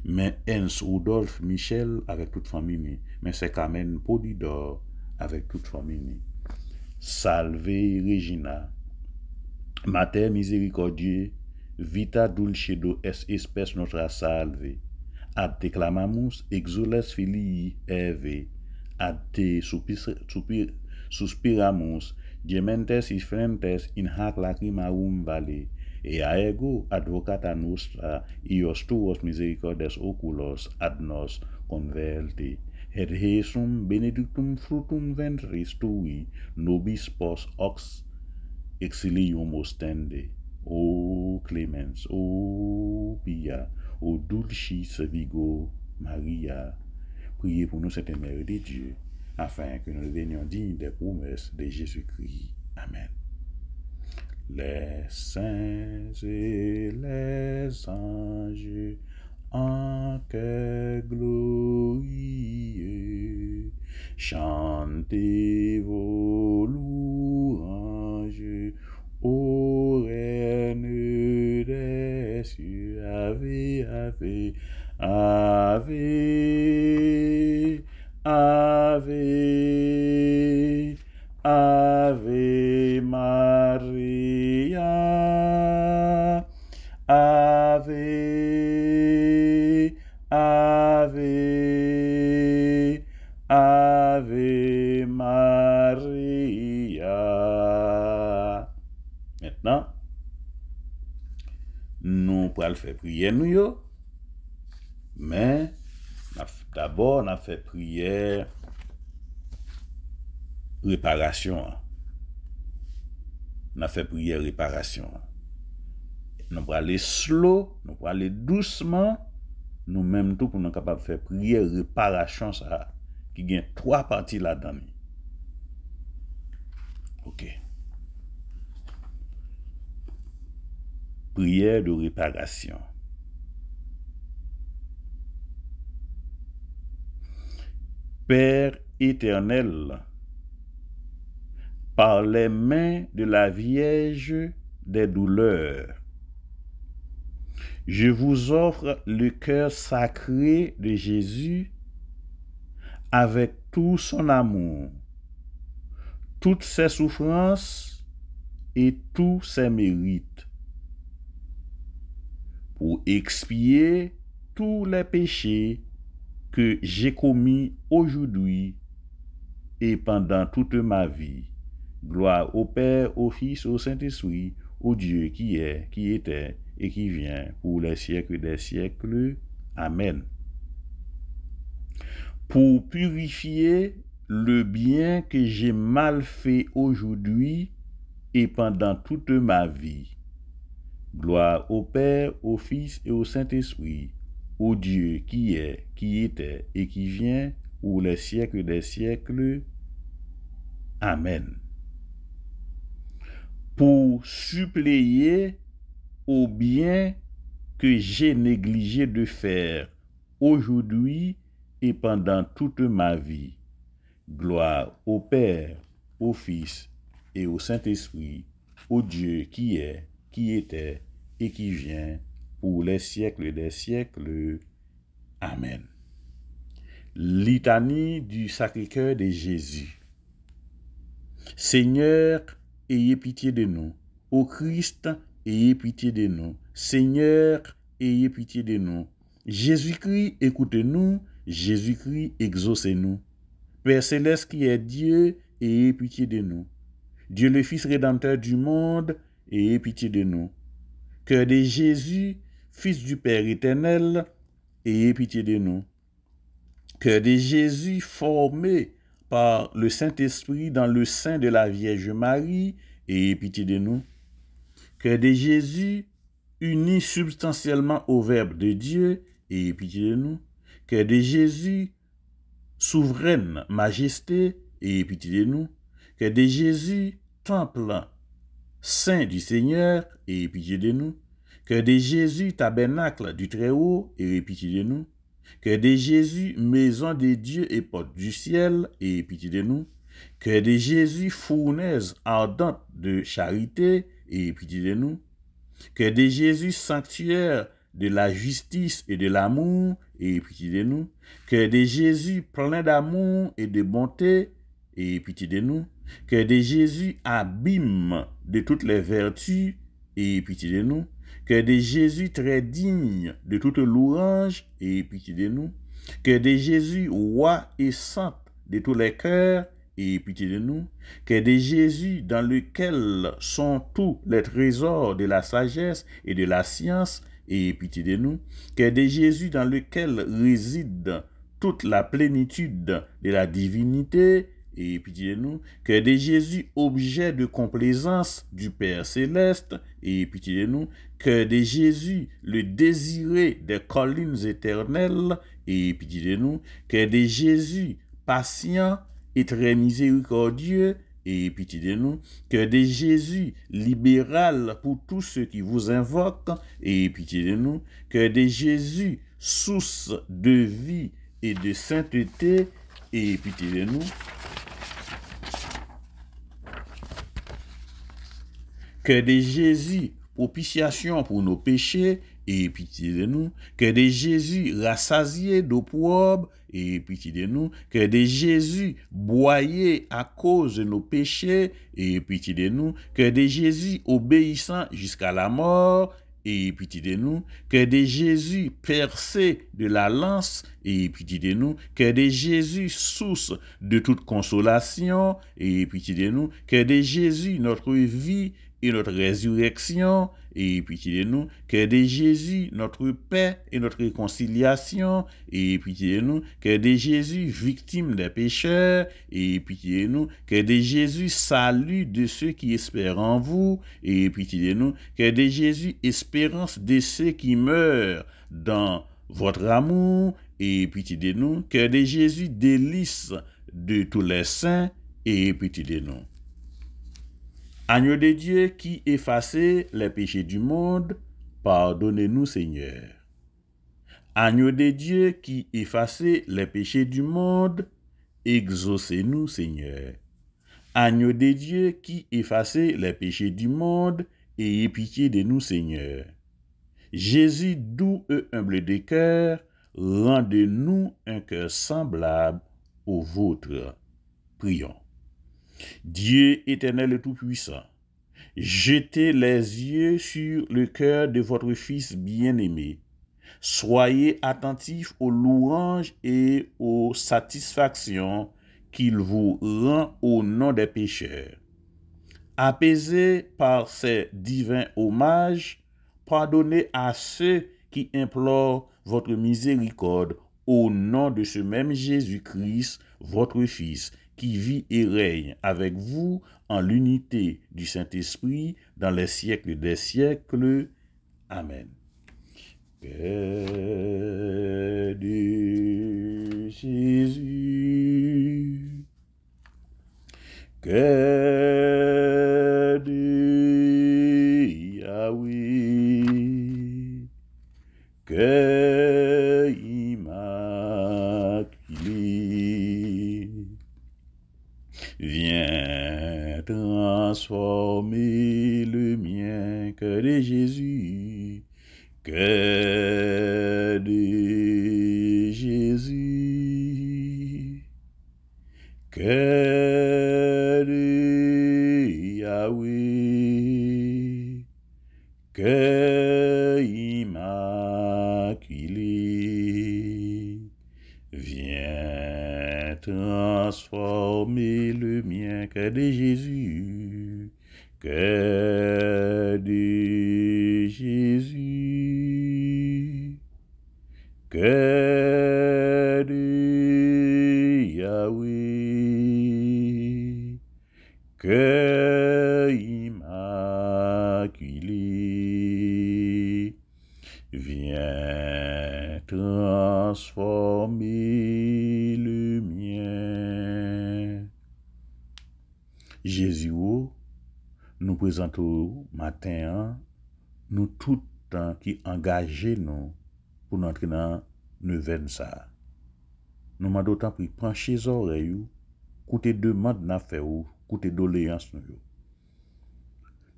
Mais Ernst Rudolf Michel avec toute famille. Mais c'est Carmen Polidor avec toute famille. Salve Regina, Mater misericordiae, vita dulcedo es espes nostra salve. Ad te clamamus, exules filii Eve, ad te suspiramus, gementes ifrentes in hac lacrimarum vale, ego advocata nostra, ios tuos misericordes oculos ad nos converte. Et Jesum benedictum fructum ventris tui, nobis pos ox exilium ostende. O clemens, o pia, o dulcis Virgo Maria, priez pour nous, Sainte Mère de Dieu, afin que nous devenions dignes des promesses de Jésus-Christ. Amen. Les saints et les anges en chœur glorieux, chantez vos louanges au Reine des cieux. Ave, ave, ave, ave, ave Maria, ave, ave, ave Maria. Maintenant, nous pourrons faire prière nous yo, mais d'abord on a fait prière réparation. On a fait prière réparation. Nous pourrons aller slow, nous pourrons aller doucement, nous même tout pour nous capable de faire prière réparation ça qui gagne 3 parties là-dedans. OK. Prière de réparation. Père éternel, par les mains de la Vierge des douleurs, je vous offre le cœur sacré de Jésus avec tout son amour, toutes ses souffrances et tous ses mérites, pour expier tous les péchés que j'ai commis aujourd'hui et pendant toute ma vie. Gloire au Père, au Fils, au Saint-Esprit, au Dieu qui est, qui était et qui vient pour les siècles des siècles. Amen. Pour purifier le bien que j'ai mal fait aujourd'hui et pendant toute ma vie. Gloire au Père, au Fils et au Saint-Esprit, au Dieu qui est, qui était et qui vient pour les siècles des siècles. Amen. Pour suppléer au bien que j'ai négligé de faire aujourd'hui et pendant toute ma vie. Gloire au Père, au Fils et au Saint-Esprit, au Dieu qui est, qui était et qui vient pour les siècles des siècles. Amen. Litanie du Sacré-Cœur de Jésus. Seigneur, ayez pitié de nous. Ô Christ, ayez pitié de nous. Seigneur, ayez pitié de nous. Jésus-Christ, écoutez-nous. Jésus-Christ, exaucez-nous. Père céleste qui est Dieu, ayez pitié de nous. Dieu le Fils rédempteur du monde, ayez pitié de nous. Cœur de Jésus, Fils du Père éternel, ayez pitié de nous. Cœur de Jésus formé par le Saint-Esprit dans le sein de la Vierge Marie, ayez pitié de nous. Cœur de Jésus, uni substantiellement au Verbe de Dieu, ayez pitié de nous. Cœur de Jésus, souveraine majesté, ayez pitié de nous. Cœur de Jésus, temple saint du Seigneur, ayez pitié de nous. Cœur de Jésus, tabernacle du Très-Haut, ayez pitié de nous. Cœur de Jésus, maison de Dieu et porte du ciel, ayez pitié de nous. Cœur de Jésus, fournaise ardente de charité, ayez pitié de nous. Cœur de Jésus, sanctuaire de la justice et de l'amour, ayez pitié de nous. Cœur de Jésus, plein d'amour et de bonté, ayez pitié de nous. Cœur de Jésus, abîme de toutes les vertus, ayez pitié de nous. Cœur de Jésus, très digne de toute louange, ayez pitié de nous. Cœur de Jésus, roi et saint de tous les cœurs, ayez pitié de nous. Cœur de Jésus, dans lequel sont tous les trésors de la sagesse et de la science, ayez pitié de nous. Cœur de Jésus, dans lequel réside toute la plénitude de la divinité, ayez pitié de nous. Cœur de Jésus, objet de complaisance du Père céleste, ayez pitié de nous. Cœur de Jésus, le désiré des collines éternelles, ayez pitié de nous. Cœur de Jésus, patient et très miséricordieux, et pitié de nous. Cœur de Jésus, libéral pour tous ceux qui vous invoquent, et pitié de nous. Cœur de Jésus, source de vie et de sainteté, et pitié de nous. Cœur de Jésus, propitiation pour nos péchés, et pitié de nous. Cœur de Jésus, rassasié d'opprobre, et pitié de nous. Cœur de Jésus, broyé à cause de nos péchés, et pitié de nous. Cœur de Jésus, obéissant jusqu'à la mort, et pitié de nous. Cœur de Jésus, percé de la lance, et pitié de nous. Cœur de Jésus, source de toute consolation, et pitié de nous. Cœur de Jésus, notre vie et notre résurrection, et pitié de nous. Cœur de Jésus, notre paix et notre réconciliation, et pitié de nous. Cœur de Jésus, victime des pécheurs, et pitié de nous. Cœur de Jésus, salut de ceux qui espèrent en vous, et pitié de nous. Cœur de Jésus, espérance de ceux qui meurent dans votre amour, et pitié de nous. Cœur de Jésus, délice de tous les saints, et pitié de nous. Agneau de Dieu qui effacez les péchés du monde, pardonnez-nous, Seigneur. Agneau de Dieu qui effacez les péchés du monde, exaucez-nous, Seigneur. Agneau de Dieu qui effacez les péchés du monde, ayez pitié de nous, Seigneur. Jésus, doux et humble de cœur, rendez-nous un cœur semblable au vôtre. Prions. Dieu éternel et tout-puissant, jetez les yeux sur le cœur de votre Fils bien-aimé. Soyez attentifs aux louanges et aux satisfactions qu'il vous rend au nom des pécheurs. Apaisés par ces divins hommages, pardonnez à ceux qui implorent votre miséricorde au nom de ce même Jésus-Christ, votre Fils, qui vit et règne avec vous en l'unité du Saint-Esprit dans les siècles des siècles. Amen. Père de Jésus, cœur de Yahweh, cœur immaculé, viens transformer le mien, cœur de Jésus, cœur de Jésus, cœur de Yahweh, cœur immaculé, viens transformer le mien, cœur de Jésus, cœur de Jésus, cœur de Yahweh, cœur immaculé, viens transformer le mien. Jésus, nous présentons matin, nous tout temps qui engagés nous pour nous entrer dans neuvaine ça. Nous m'en d'autant pris pencher les oreilles, coûter demande n'a fait ou, coûter doléance nous.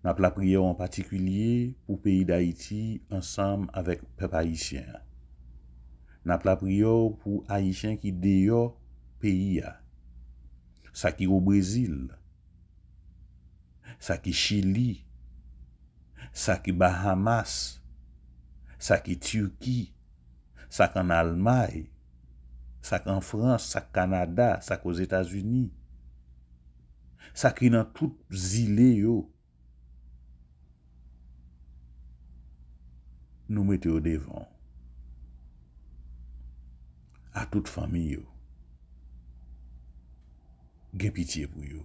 N'a la prière en particulier pour le pays d'Haïti ensemble avec le peuple haïtien. N'a la prière pour haïtiens qui dehors pays ça qui au Brésil, ça qui Chili, ça qui Bahamas, ça qui Turquie, ça qu'en Allemagne, ça qu'en France, ça Canada, ça qu'aux États-Unis, ça qui dans toutes îles yo. Nous mettons au devant à toute famille yo. Gen pitié pour yo.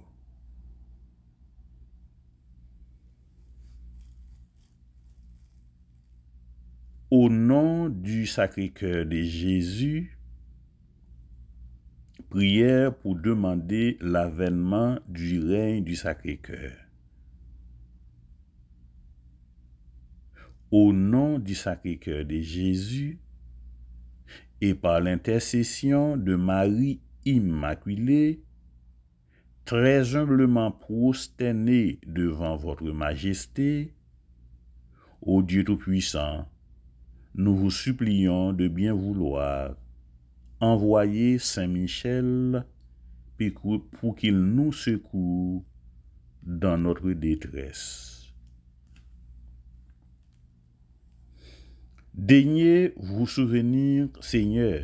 Au nom du Sacré-Cœur de Jésus, Prière pour demander l'avènement du règne du Sacré-Cœur. Au nom du Sacré-Cœur de Jésus et par l'intercession de Marie Immaculée, très humblement prosterné devant votre Majesté, ô Dieu Tout-Puissant, nous vous supplions de bien vouloir envoyer Saint Michel pour qu'il nous secoue dans notre détresse. Daignez vous souvenir, Seigneur,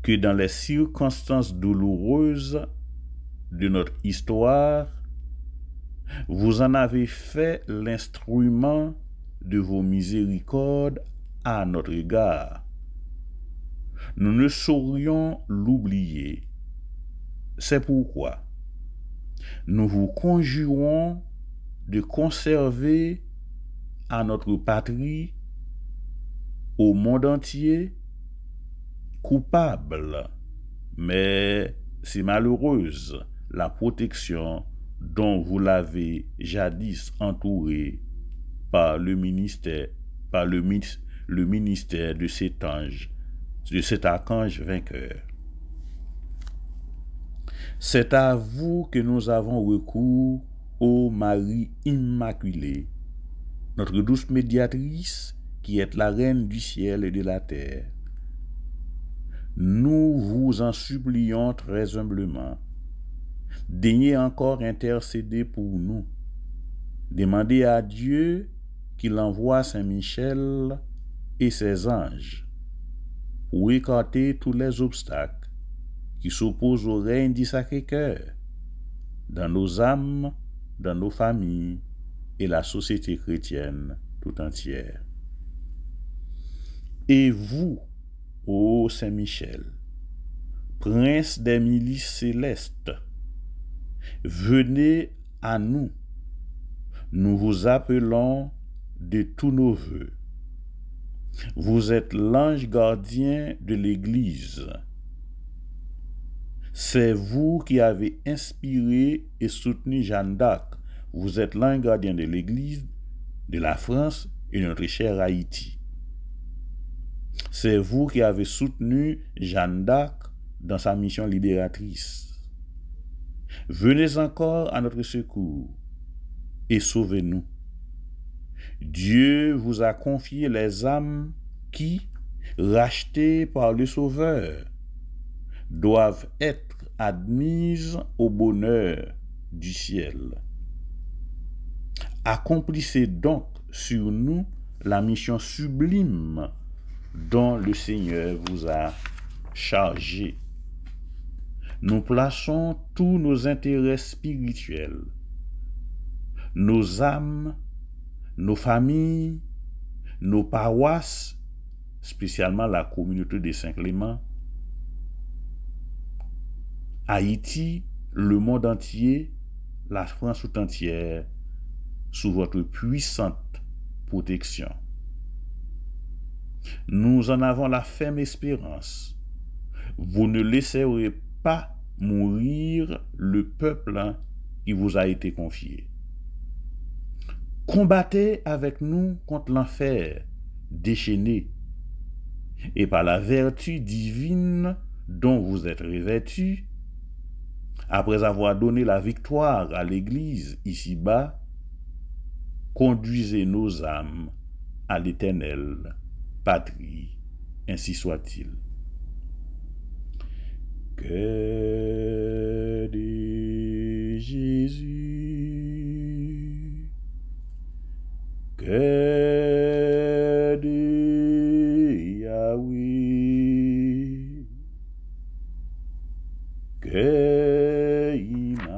que dans les circonstances douloureuses de notre histoire, vous en avez fait l'instrument de vos miséricordes à notre égard. Nous ne saurions l'oublier. C'est pourquoi nous vous conjurons de conserver à notre patrie, au monde entier, coupable, mais si malheureuse, la protection dont vous l'avez jadis entouré par le ministère de cet ange, de cet archange vainqueur. C'est à vous que nous avons recours, ô Marie Immaculée, notre douce médiatrice, qui êtes la reine du ciel et de la terre. Nous vous en supplions très humblement. Daignez encore intercéder pour nous. Demandez à Dieu qu'il envoie Saint Michel et ses anges pour écarter tous les obstacles qui s'opposent au règne du Sacré-Cœur dans nos âmes, dans nos familles et la société chrétienne tout entière. Et vous, ô Saint Michel, prince des milices célestes, venez à nous. Nous vous appelons de tous nos vœux. Vous êtes l'ange gardien de l'Église. C'est vous qui avez inspiré et soutenu Jeanne d'Arc. Vous êtes l'ange gardien de l'Église, de la France et de notre cher Haïti. C'est vous qui avez soutenu Jeanne d'Arc dans sa mission libératrice. Venez encore à notre secours et sauvez-nous. Dieu vous a confié les âmes qui, rachetées par le Sauveur, doivent être admises au bonheur du ciel. Accomplissez donc sur nous la mission sublime dont le Seigneur vous a chargé. Nous plaçons tous nos intérêts spirituels, nos âmes, nos familles, nos paroisses, spécialement la communauté des Saint-Clément, Haïti, le monde entier, la France tout entière, sous votre puissante protection. Nous en avons la ferme espérance. Vous ne laisserez pas mourir le peuple qui vous a été confié. Combattez avec nous contre l'enfer déchaîné, et par la vertu divine dont vous êtes revêtus, après avoir donné la victoire à l'Église ici-bas, conduisez nos âmes à l'Éternelle patrie, ainsi soit-il. Cœur de Jésus, cœur de Yahweh, cœur immaculé,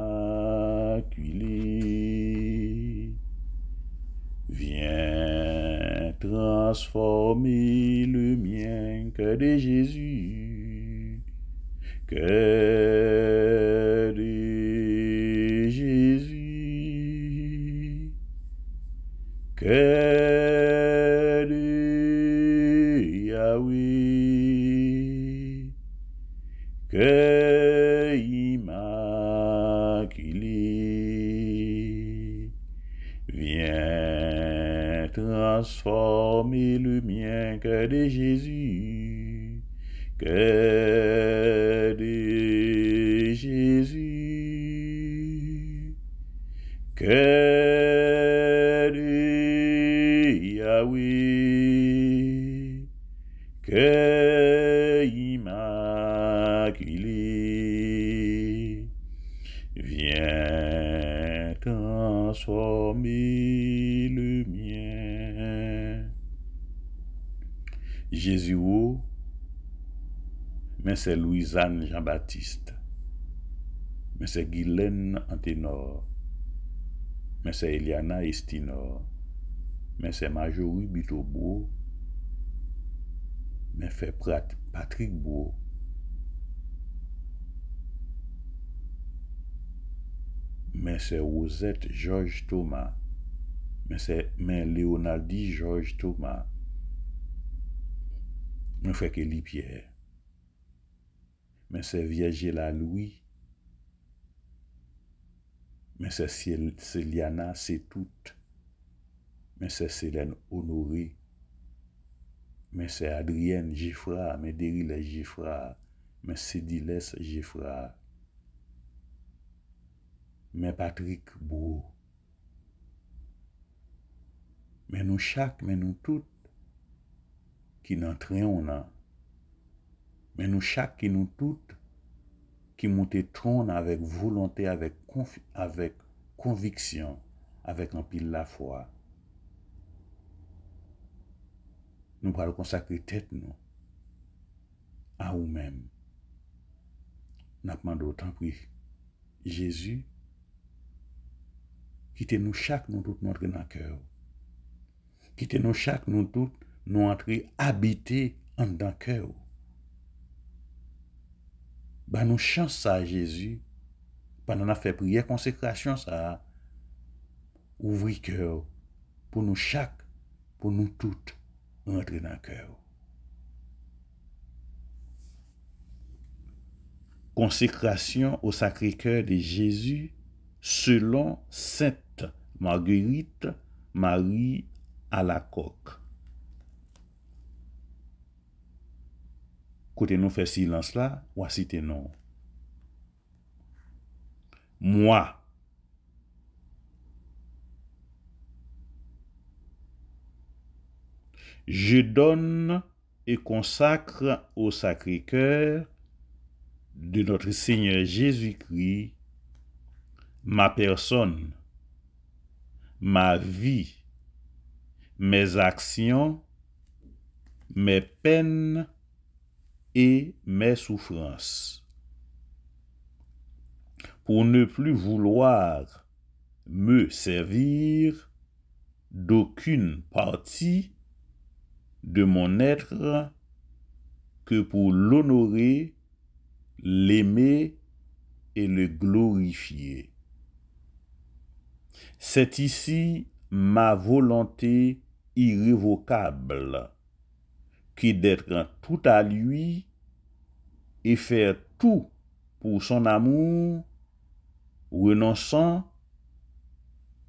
viens transformer le mien, cœur de Jésus, cœur de Jésus, cœur de Yahweh, cœur transformer le mien, cœur de Jésus, cœur de Jésus, cœur de Yahweh, cœur immaculé, viens transformer le mien. Jésus, mais c'est Louisanne Jean-Baptiste, mais c'est Guylaine Anténor, mais c'est Eliana Estinor, mais c'est Marjorie Bitobo, mais c'est Patrick Beau, mais c'est Rosette Georges Thomas, mais Léonardi Georges Thomas, mais frère Kelly Pierre, mais c'est Viergela Louis, mais c'est Céliana C'est Toute, mais c'est Célène Honoré, mais c'est Adrienne Giffra, mais Dérile Giffra, mais Cédiles Giffra, mais Patrick Beau, mais nous chaque, mais nous toutes, qui n'entrions là, mais nous chaque qui nous toutes, qui montent trône avec volonté, avec conviction, avec un pile la foi. Nous allons consacrer tête nous à nous-mêmes. Nous demandons autant prix. Jésus, quittez-nous chaque nous toutes notre dans cœur. Quittez-nous chaque nous toutes nous entrer habiter en dans cœur. Bah nous chance ça Jésus pendant la fait prière consécration ça ouvrir cœur pour nous chaque pour nous toutes rentrer dans le cœur. Consécration au Sacré-Cœur de Jésus selon Sainte Marguerite Marie Alacoque. Côté nous fait silence là, voici tes noms. Moi, je donne et consacre au Sacré-Cœur de notre Seigneur Jésus-Christ ma personne, ma vie, mes actions, mes peines et mes souffrances, pour ne plus vouloir me servir d'aucune partie de mon être que pour l'honorer, l'aimer et le glorifier. C'est ici ma volonté irrévocable qui d'être tout à lui et faire tout pour son amour, renonçant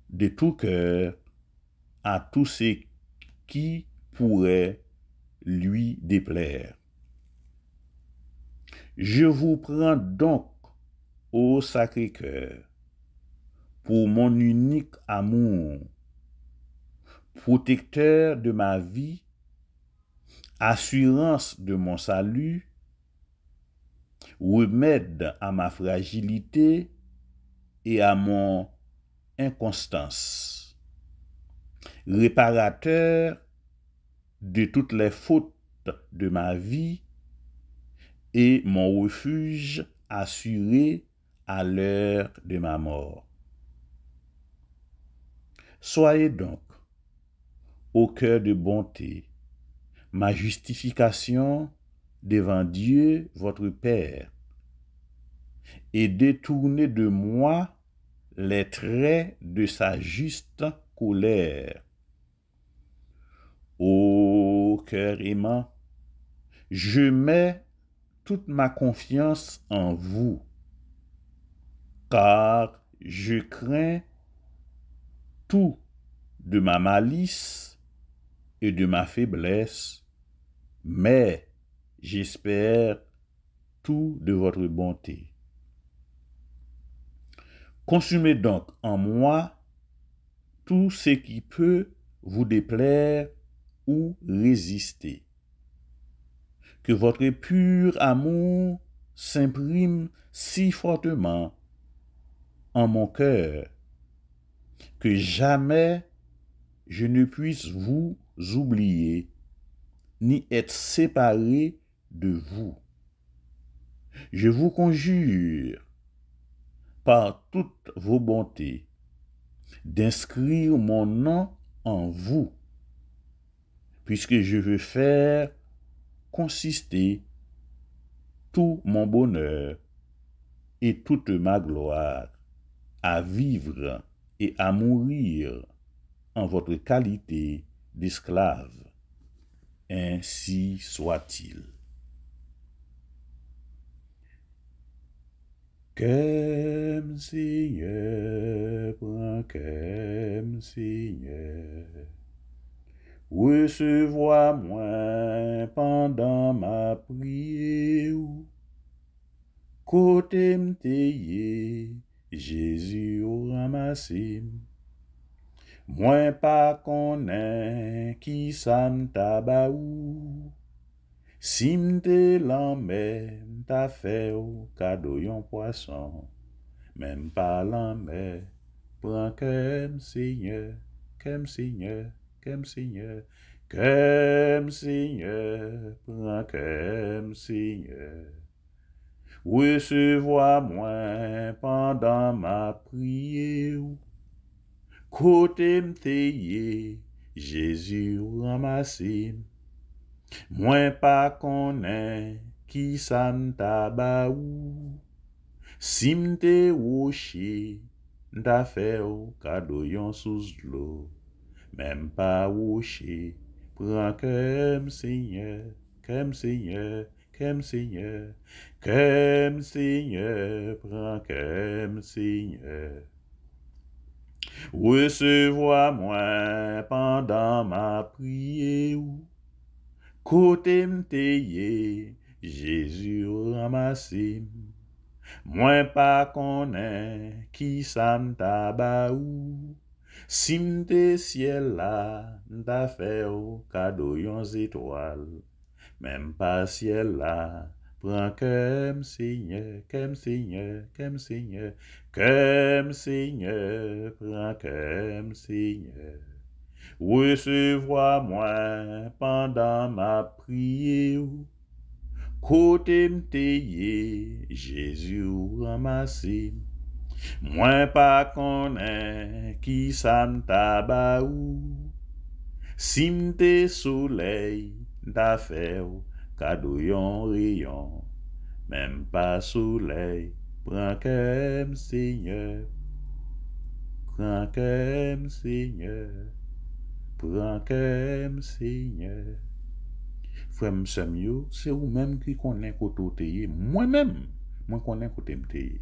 de tout cœur à tout ce qui pourrait lui déplaire. Je vous prends donc au Sacré-Cœur pour mon unique amour, protecteur de ma vie, assurance de mon salut, remède à ma fragilité et à mon inconstance, réparateur de toutes les fautes de ma vie et mon refuge assuré à l'heure de ma mort. Soyez donc au cœur de bonté, ma justification devant Dieu votre Père, et détournez de moi les traits de sa juste colère. Ô cœur aimant, je mets toute ma confiance en vous, car je crains tout de ma malice et de ma faiblesse, mais j'espère tout de votre bonté. Consumez donc en moi tout ce qui peut vous déplaire ou résister. Que votre pur amour s'imprime si fortement en mon cœur que jamais je ne puisse vous oublier ni être séparé de vous. Je vous conjure par toutes vos bontés d'inscrire mon nom en vous, puisque je veux faire consister tout mon bonheur et toute ma gloire à vivre et à mourir en votre qualité d'esclave. Ainsi soit-il. Qu'aime Seigneur, prends qu'aime Seigneur, recevoir-moi pendant ma prière, côté m'teye, Jésus au ramassé, moi pas connaît qui ça m'tabaou. Si m'te l'enmer, m'ta fait au cadeau yon poisson, même pas l'enmer, prends qu'aime Seigneur, qu'aime Seigneur, qu'aime Seigneur, qu'aime Seigneur, prends qu'aime Seigneur. Recevoir-moi pendant ma prière, côté m'teye, Jésus ramassé, moi pas connaît qui ça m'tabaou. Si m'te rocher, m'ta fait au cadeau yon sous l'eau, même pas rocher, prends qu'aime Seigneur, qu'aime Seigneur, qu'aime Seigneur, qu'aime Seigneur, prends qu'aime Seigneur. Recevoir-moi pendant ma prière, côté m'teye, Jésus ramassé, moi pas connaît qui ça m'tabaou. Si m'te ciel là, m'ta fait au cadeau yon étoile, même pas ciel là, prends qu'aime Seigneur, qu'aime Seigneur, qu'aime Seigneur, qu'aime Seigneur, prends qu'aime Seigneur. Recevoir-moi pendant ma prière, côté m'teye, Jésus ramassé, moi pas connaît qui ça m'tabaou. Si m'te soleil, m'ta fait au cadeau yon rayon, même pas soleil, prends qu'aime Seigneur, prends qu'aime Seigneur, prends qu'aime Seigneur. Frère m'sem, c'est ou même qui connaît côté t'eye, moi-même, moi connais côté m'teye.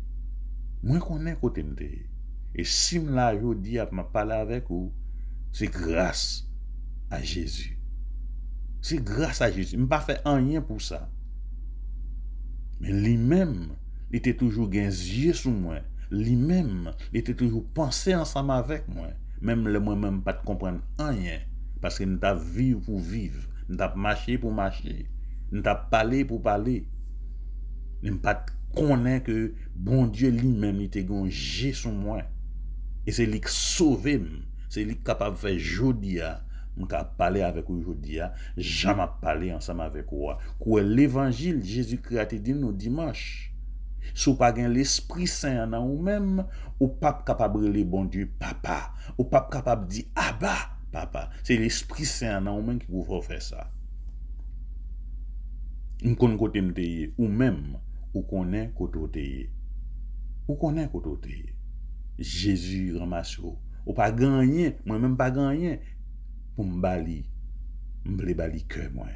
Moi connais côté m'teye. Et si m'la jodi a m'a parler avec vous, c'est grâce à Jésus. C'est grâce à Jésus. M'pas fait rien pour ça. Mais lui-même, il était toujours gen yeux sur moi. Lui-même, il était toujours pensé ensemble avec moi. Même le moi-même pas de comprendre rien. Parce que nous t'a vivre pour vivre. Nous t'a marché pour marcher. Nous t'a parlé pour parler. Nous pas connaître que bon Dieu lui-même il était gon jet sur moi. Et c'est lui qui sauvé. C'est lui qui capable de faire jodia. Je parler avec vous aujourd'hui, jamais parler ensemble avec vous. Quoi l'évangile Jésus-Christ a dit nous dimanche. Si vous pas l'Esprit Saint en vous même, ou pas capable de bon Dieu papa, ou pas capable de dire Abba papa. C'est l'Esprit Saint en vous même qui vous faire ça. Vous connaissez côté m'teye ou même ou connaît côté. Ou connaît côté. Jésus ramasse ou pas gagner, moi même pas gagner. Pour m'bali cœur moi.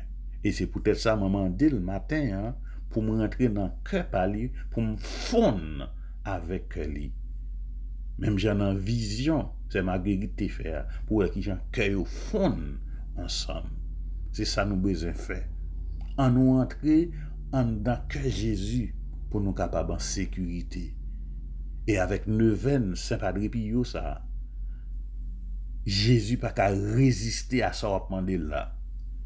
Et c'est peut-être ça maman dit le matin pour me rentrer dans cœur pali pour me fondre avec lui. Même j'ai une vision, c'est Marguerite faire pour que j'ai cœur fondre ensemble. C'est ça nous besoin faire. En nous entrer en dans cœur Jésus pour nous capables en sécurité. Et avec neuvaine Saint-Padre Pio ça, Jésus pas qu'à résister à ça on demander là.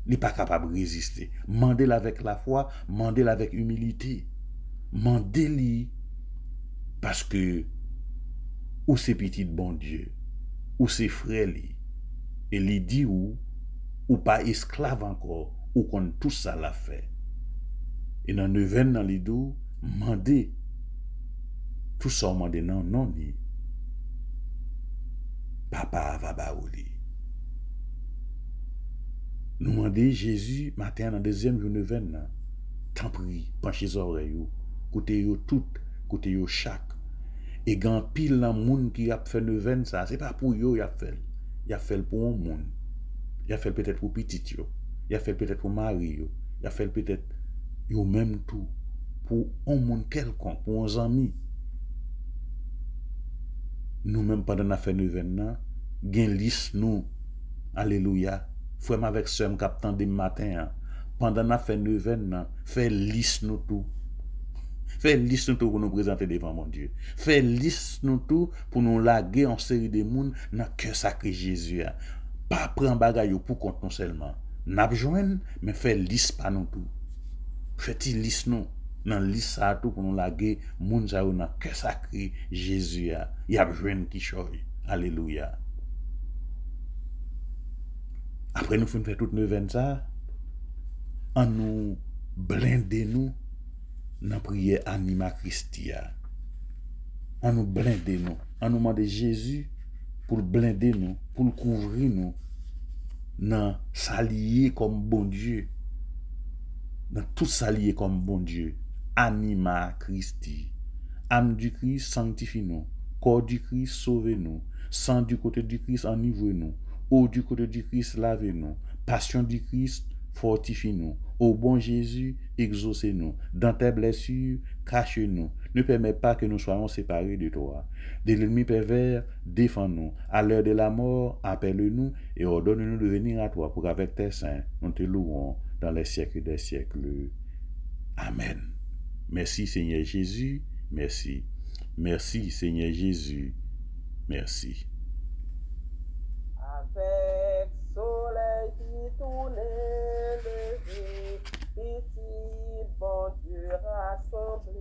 Il n'est pas capable de résister. Mandez-le avec la foi, mandez-le avec humilité. Mandez-le parce que ou c'est petit bon Dieu, ou c'est frère li. Et il dit ou pas esclave encore, ou qu'on tout ça l'a fait. Et dans neuvaine dans les dos, mandez tout ça mandé non ni. Papa va ba ou li. Nous demandons Jésus matin dans deuxième jour neuvaine, tant prie, penchez les oreilles, côté yo tout, côté yo chaque. Et grand pile dans monde qui a fait neuvaine ça, c'est pas pour yo y a fait. Y a fait pour un monde. Y a fait peut-être pour petit yo. Y a fait peut-être pour mari yo. Y a fait peut-être yo même tout pour un monde quelconque, pour un ami. Nous même pendant la fait neuvaine là, gen liste nous. Alléluia. Frère avec sœur captant des matin pendant la fait neuvaine fait liste nous tout. Fait liste nous tout pour nous présenter devant mon Dieu. Fait liste nous tout pour nous laguer en série de monde dans cœur sacré Jésus. Pas prendre bagaille pour compte nous seulement. N'a joindre mais fait liste pas nous tout. Fait liste nous dans liste ça tout pour nous laguer monde ça dans cœur sacré Jésus. Il y a joindre qui chose. Alléluia. Après nous faisons faire toute neuvaine ça, en nous blinder nous dans prière Anima Christi. En nous blinder nous, en nous demander Jésus pour blinder nous, pour couvrir nous dans s'allier comme bon Dieu. Dans tout s'allier comme bon Dieu. Anima Christi. Âme du Christ sanctifie-nous, corps du Christ sauve-nous, sang du côté du Christ enivre-nous. Eau du côté du Christ, lavez-nous. Passion du Christ, fortifie-nous. Ô bon Jésus, exaucez-nous. Dans tes blessures, cachez-nous. Ne permets pas que nous soyons séparés de toi. De l'ennemi pervers, défends-nous. À l'heure de la mort, appelle-nous et ordonne-nous de venir à toi pour qu'avec tes saints, nous te louons dans les siècles des siècles. Amen. Merci Seigneur Jésus. Merci. Merci Seigneur Jésus. Merci. Avec soleil qui tourne levé, petit bon Dieu rassemblé.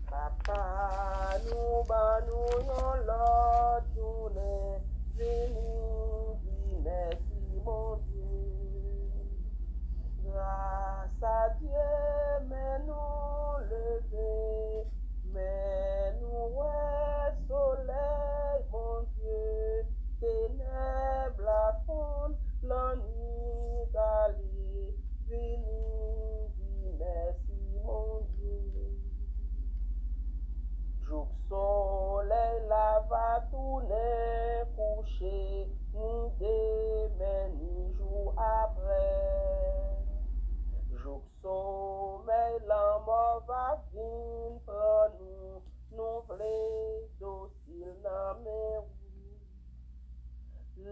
Papa, nous banons l'autre journée, venu dit merci mon Dieu. Grâce à Dieu, mais nous lever, mais nous ouais soleil mon Dieu. Ténèbres à fond, l'ennui d'aller, venu dit merci mon Dieu. Jour soleil là va tourner coucher, ni demain ni jour après. Jour sommeil la mort va venir prendre nous v'lez docile dans mes roues.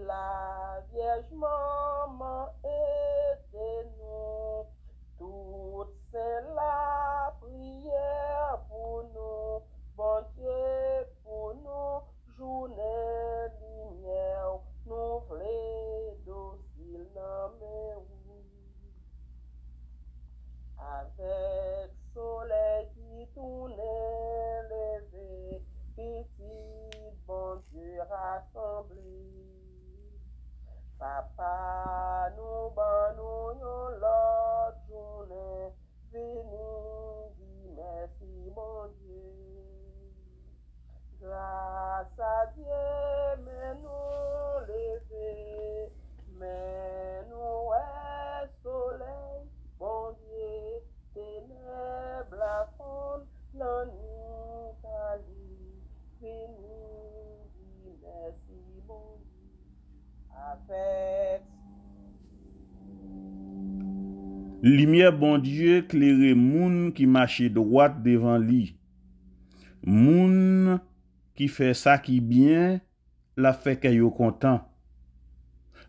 La Vierge Maman aide-nous, toute c'est la prière pour nous, bon Dieu pour nous, journée lumière, nous v'lez docile dans mes roues. Avec soleil qui tourne levé, petit bon Dieu rassemblé. Papa, nous banons l'autre journée, venu dit merci mon Dieu. Grâce à Dieu, mais nous lever, mais nous est soleil, bon Dieu, ténèbres à fond, l'ennui d'aller, venu dit merci mon Dieu. Avec Lumière bon Dieu claire moun qui marche droite devant lui. Moun qui fait ça qui bien, la fait que yo content.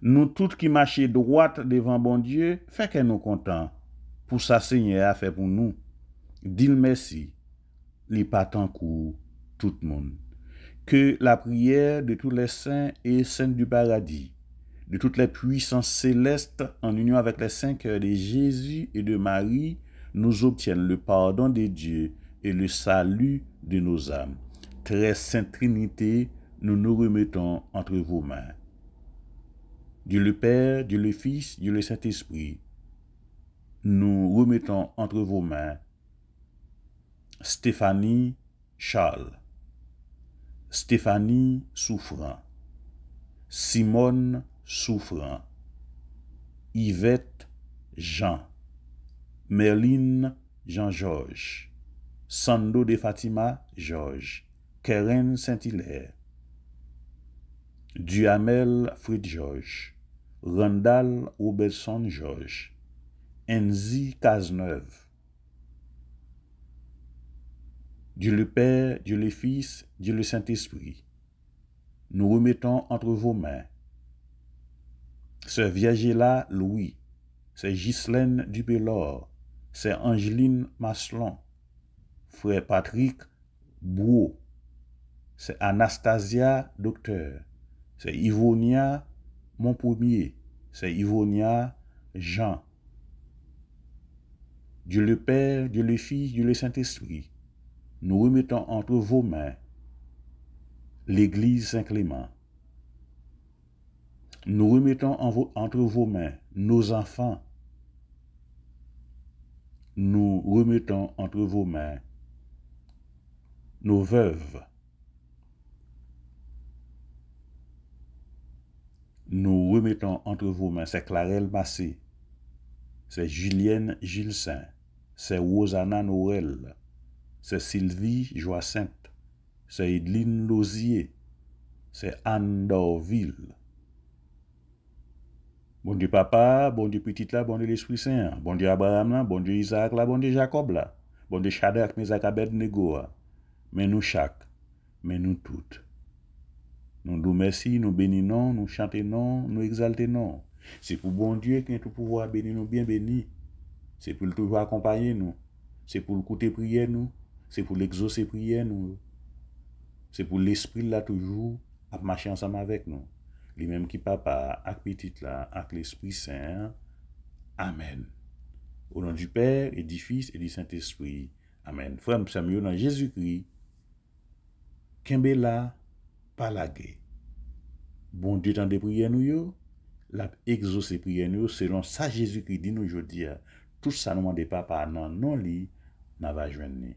Nous tous qui marchons droite devant bon Dieu, fait que nous contents pour ça Seigneur a fait pour nous. Dis merci, li pas tant coup tout le monde. Que la prière de tous les saints et saintes du paradis, de toutes les puissances célestes en union avec les saints cœurs de Jésus et de Marie, nous obtiennent le pardon de Dieu et le salut de nos âmes. Très sainte Trinité, nous nous remettons entre vos mains. Dieu le Père, Dieu le Fils, Dieu le Saint-Esprit, nous remettons entre vos mains Stéphanie Charles, Stéphanie Souffrant, Simone Souffrant, Yvette Jean, Merline Jean-Georges, Sando de Fatima Georges, Keren Saint-Hilaire, Duhamel Fred Georges, Randall Robertson Georges, Enzi Cazeneuve. Dieu le Père, Dieu le Fils, Dieu le Saint-Esprit, nous remettons entre vos mains Sœur Viagéla Louis, c'est Ghislaine Dupélor, c'est Angeline Maslon, frère Patrick Bouot, c'est Anastasia Docteur, c'est Ivonia Montpremier, c'est Ivonia Jean. Dieu le Père, Dieu le Fils, Dieu le Saint-Esprit, nous remettons entre vos mains l'Église Saint-Clément. Nous remettons entre vos mains nos enfants. Nous remettons entre vos mains nos veuves. Nous remettons entre vos mains, c'est Clarelle Massé, c'est Julienne Gilsain, c'est Rosanna Noël, c'est Sylvie Joacinthe, c'est Edline Lozier, c'est Anne Dorville. Bon Dieu papa, bon Dieu petit là, bon Dieu l'Esprit Saint, bon Dieu Abraham là, bon Dieu Isaac là, bon Dieu Jacob là, bon Dieu Shadrach, Mesach, Abednego, mais nous chaque, mais nous toutes. Nous nous merci, nous bénissons, nous chantons, nous exaltons. C'est pour bon Dieu qui a tout pouvoir bénir nous bien bénis. C'est pour le toujours accompagner nous. C'est pour le côté prière nous. C'est pour l'exaucer prière nous. C'est pour l'esprit là toujours à marcher ensemble avec nous. Lui-même qui papa, avec petit là, avec l'Esprit Saint. Amen. Au nom du Père et du Fils et du Saint-Esprit. Amen. Frère Samuel dans Jésus-Christ. Kembela palagé. Bon Dieu t'en de prière nous yo, l'a exaucé prière nous selon ça Jésus-Christ dit nous aujourd'hui. Tout ça nous demande papa non li n'a va joindre.